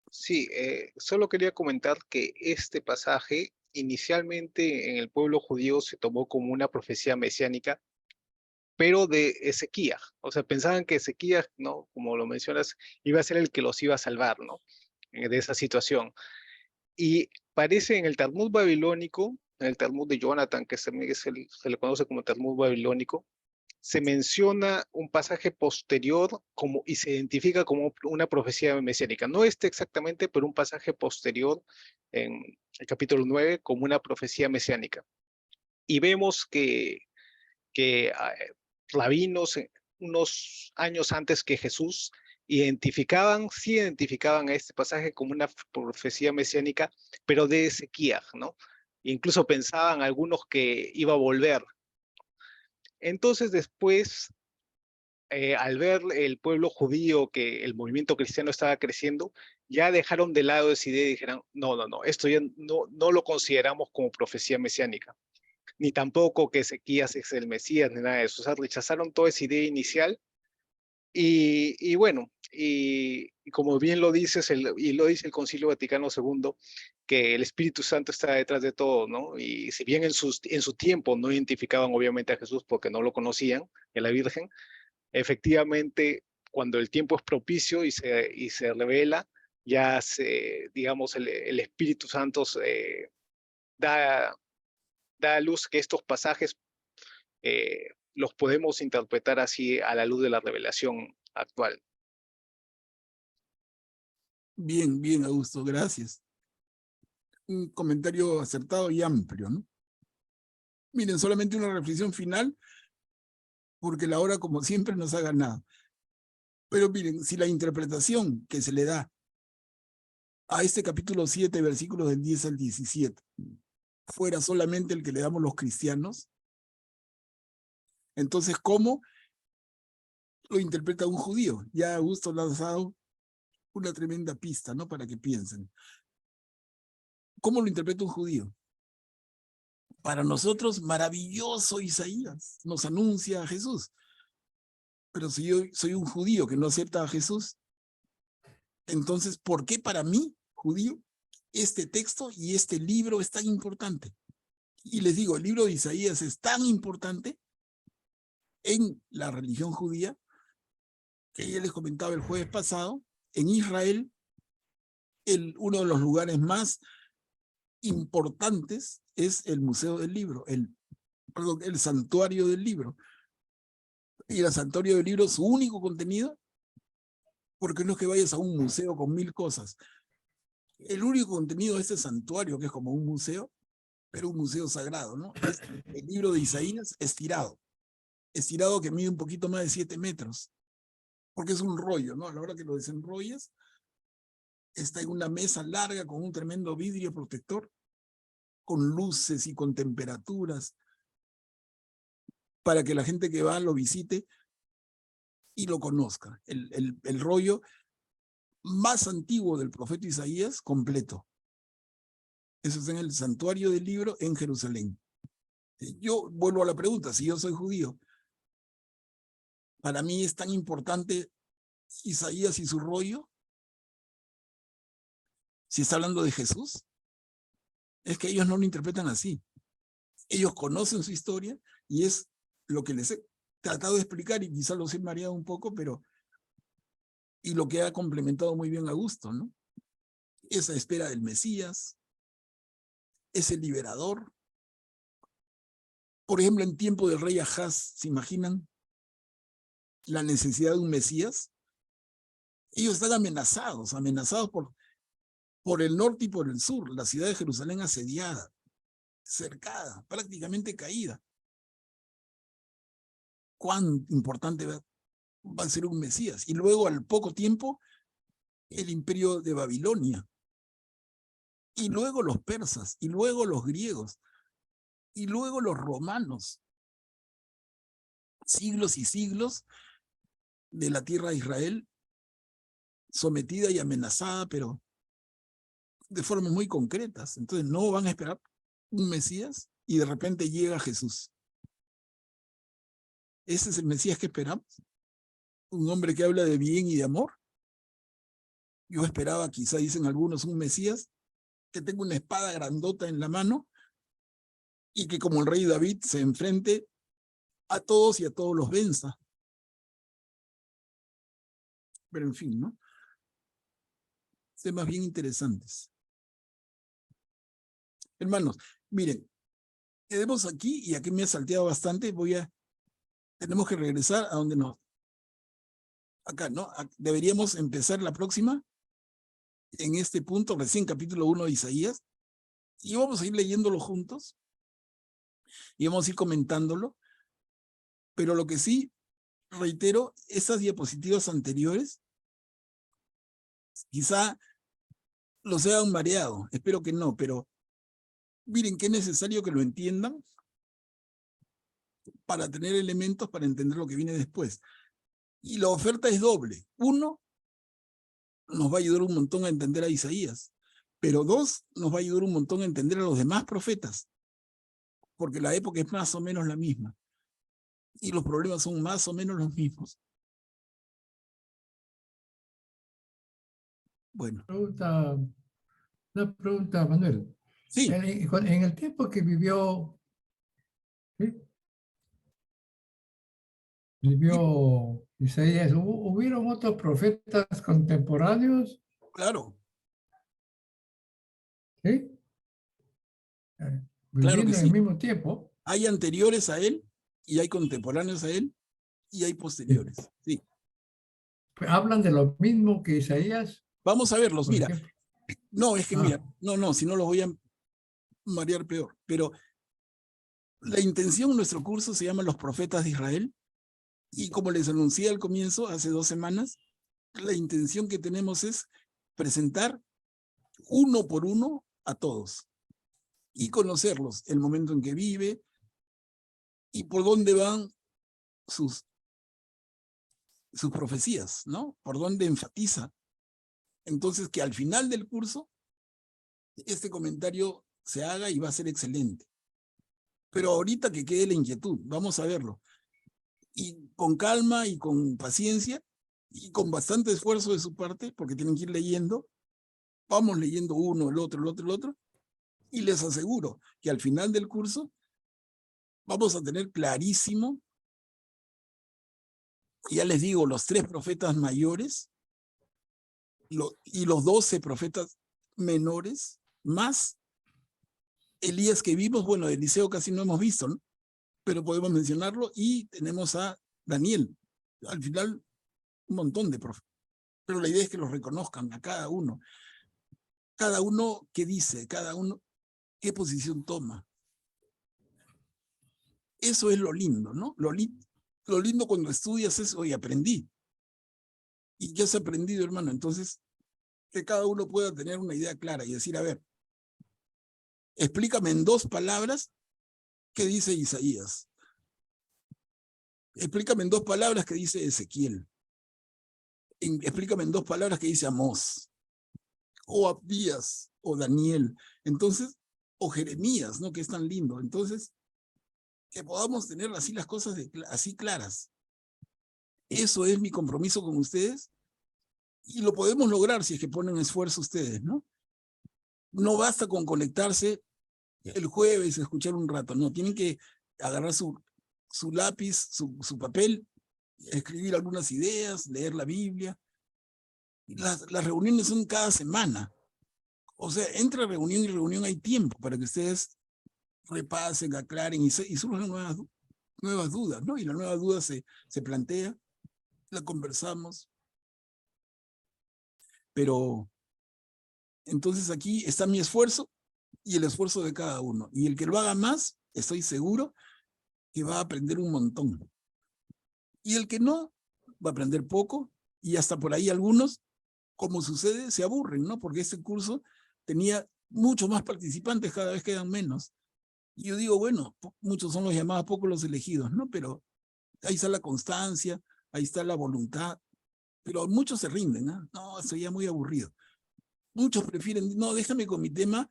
Sí, solo quería comentar que este pasaje inicialmente en el pueblo judío se tomó como una profecía mesiánica, pero de Ezequías. O sea, pensaban que Ezequías, ¿no? Como lo mencionas, iba a ser el que los iba a salvar, ¿no? De esa situación. Y parece en el Talmud babilónico en el Talmud de Jonathan, que se le conoce como Talmud babilónico, se menciona un pasaje posterior y se identifica como una profecía mesiánica. No exactamente, pero un pasaje posterior en el capítulo 9 como una profecía mesiánica. Y vemos que rabinos unos años antes que Jesús sí identificaban a este pasaje como una profecía mesiánica, pero de Ezequiel, ¿no? Incluso pensaban algunos que iba a volver. Entonces después, al ver el pueblo judío que el movimiento cristiano estaba creciendo, ya dejaron de lado esa idea y dijeron, no, esto ya no lo consideramos como profecía mesiánica, ni tampoco que Ezequías es el Mesías, ni nada de eso. O sea, rechazaron toda esa idea inicial y bueno, y como bien lo dices, y lo dice el Concilio Vaticano II, que el Espíritu Santo está detrás de todo, ¿no? Y si bien en su tiempo no identificaban obviamente a Jesús porque no lo conocían, a la Virgen, efectivamente, cuando el tiempo es propicio y se revela, ya digamos, el Espíritu Santo da a luz que estos pasajes los podemos interpretar así a la luz de la revelación actual. Bien, bien, Augusto, gracias. Un comentario acertado y amplio, ¿no? Miren, solamente una reflexión final, porque la hora, como siempre, nos ha ganado. Pero miren, si la interpretación que se le da a este capítulo 7, versículos del 10 al 17, fuera solamente el que le damos los cristianos, entonces, ¿cómo lo interpreta un judío? Ya Augusto le ha dado una tremenda pista, ¿no? Para que piensen. ¿Cómo lo interpreta un judío? Para nosotros, maravilloso Isaías nos anuncia a Jesús. Pero si yo soy un judío que no acepta a Jesús, entonces, ¿por qué para mí, judío, este texto y este libro es tan importante? Y les digo, el libro de Isaías es tan importante en la religión judía, que ya les comentaba el jueves pasado, en Israel, uno de los lugares más importantes es el Museo del Libro, el Santuario del Libro. Y el Santuario del Libro, su único contenido, porque no es que vayas a un museo con 1000 cosas. El único contenido de este santuario, que es como un museo, pero un museo sagrado, ¿no? Es el libro de Isaías estirado que mide un poquito más de 7 metros, porque es un rollo, ¿no? A la hora que lo desenrollas, está en una mesa larga con un tremendo vidrio protector, con luces y con temperaturas, para que la gente que va lo visite y lo conozca. El rollo más antiguo del profeta Isaías, completo. Eso está en el Santuario del Libro en Jerusalén. Yo vuelvo a la pregunta, si yo soy judío, para mí es tan importante Isaías y su rollo. Si está hablando de Jesús, es que ellos no lo interpretan así. Ellos conocen su historia y es lo que les he tratado de explicar, y quizás los he mareado un poco, pero y lo que ha complementado muy bien Augusto, ¿no? Esa espera del Mesías, ese liberador. Por ejemplo, en tiempo del rey Ahaz, ¿se imaginan la necesidad de un Mesías? Ellos están amenazados por el norte y por el sur, la ciudad de Jerusalén asediada, cercada, prácticamente caída. ¿Cuán importante va a ser un Mesías? Y luego, al poco tiempo, el imperio de Babilonia, y luego los persas, y luego los griegos, y luego los romanos. Siglos y siglos de la tierra de Israel sometida y amenazada, pero de formas muy concretas. Entonces no van a esperar un Mesías y de repente llega Jesús. ¿Ese es el Mesías que esperamos? ¿Un hombre que habla de bien y de amor? Yo esperaba, quizá dicen algunos, un Mesías que tenga una espada grandota en la mano y que como el rey David se enfrente a todos y a todos los venza. Pero en fin, ¿no? Temas bien interesantes. Hermanos, miren, quedemos aquí, y aquí me he salteado bastante, tenemos que regresar a donde nos... Acá, ¿no? Deberíamos empezar la próxima, en este punto, recién capítulo 1 de Isaías, y vamos a ir leyéndolo juntos, y vamos a ir comentándolo, pero lo que sí, reitero, esas diapositivas anteriores, quizá los hayan mareado, espero que no, pero miren que es necesario que lo entiendan para tener elementos para entender lo que viene después. Y la oferta es doble. Uno, nos va a ayudar un montón a entender a Isaías, pero dos, nos va a ayudar un montón a entender a los demás profetas, porque la época es más o menos la misma, y los problemas son más o menos los mismos. Bueno. Una pregunta, Manuel. Sí. En el tiempo que vivió Isaías, ¿hubieron otros profetas contemporáneos? Claro. ¿Sí? Claro Viviendo que en sí. el mismo tiempo. Hay anteriores a él, y hay contemporáneos a él, y hay posteriores. Sí. ¿Hablan de lo mismo que Isaías? Vamos a verlos, mira. Ejemplo. No, es que mira, no, si no los voy a marear peor, pero la intención de nuestro curso se llama Los Profetas de Israel, y como les anuncié al comienzo, hace 2 semanas, la intención que tenemos es presentar uno por uno a todos y conocerlos, el momento en que vive y por dónde van sus profecías, ¿no? Por dónde enfatiza. Entonces, que al final del curso, este comentario se haga y va a ser excelente. Pero ahorita que quede la inquietud, vamos a verlo. Y con calma y con paciencia y con bastante esfuerzo de su parte, porque tienen que ir leyendo, vamos leyendo uno, el otro, y les aseguro que al final del curso vamos a tener clarísimo, ya les digo, los 3 profetas mayores y los 12 profetas menores, más Elías que vimos, bueno, Eliseo casi no hemos visto, ¿no? Pero podemos mencionarlo, y tenemos a Daniel. Al final, un montón de profetas. Pero la idea es que los reconozcan a cada uno. Cada uno qué dice, cada uno qué posición toma. Eso es lo lindo, ¿no? Lo lindo cuando estudias es, oye, aprendí. ¿Y qué has aprendido, hermano? Entonces, que cada uno pueda tener una idea clara y decir, a ver, explícame en 2 palabras qué dice Isaías. Explícame en 2 palabras qué dice Ezequiel. Explícame en 2 palabras qué dice Amós, o Abdías, o Daniel. Entonces, o Jeremías, ¿no? Que es tan lindo. Entonces, que podamos tener así las cosas así claras. Eso es mi compromiso con ustedes, y lo podemos lograr si es que ponen esfuerzo ustedes, ¿no? No basta con conectarse el jueves, escuchar un rato, no, tienen que agarrar su lápiz, su papel, escribir algunas ideas, leer la Biblia. Las reuniones son cada semana. O sea, entre reunión y reunión hay tiempo para que ustedes repasen, aclaren y surjan nuevas dudas, ¿no? Y la nueva duda se plantea, la conversamos. Pero entonces aquí está mi esfuerzo y el esfuerzo de cada uno. Y el que lo haga más, estoy seguro que va a aprender un montón. Y el que no, va a aprender poco, y hasta por ahí algunos, como sucede, se aburren, ¿no? Porque este curso tenía muchos más participantes, cada vez quedan menos. Y yo digo, bueno, muchos son los llamados, pocos los elegidos, ¿no? Pero ahí está la constancia, ahí está la voluntad, pero muchos se rinden, ¿no? No, estoy ya muy aburrido. Muchos prefieren, no, déjame con mi tema,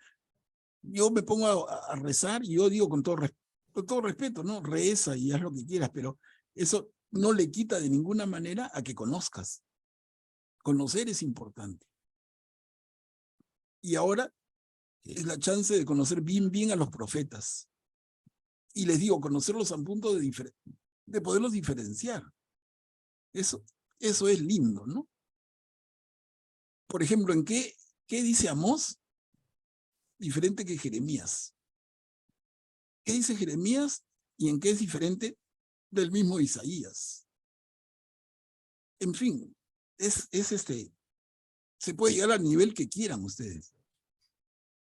yo me pongo a rezar, y yo digo con todo respeto, ¿no? Reza y haz lo que quieras, pero eso no le quita de ninguna manera a que conozcas. Conocer es importante. Y ahora es la chance de conocer bien a los profetas. Y les digo, conocerlos a un punto de poderlos diferenciar. Eso es lindo, ¿no? Por ejemplo, ¿en qué dice Amós? Diferente que Jeremías. qué dice Jeremías y en qué es diferente del mismo Isaías. En fin, se puede llegar al nivel que quieran ustedes.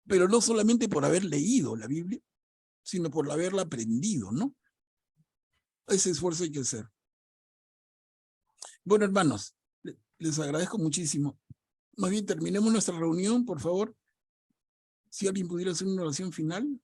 Pero no solamente por haber leído la Biblia, sino por haberla aprendido, ¿no? Ese esfuerzo hay que hacer. Bueno, hermanos, les agradezco muchísimo. Más bien terminemos nuestra reunión, por favor. Si alguien pudiera hacer una oración final.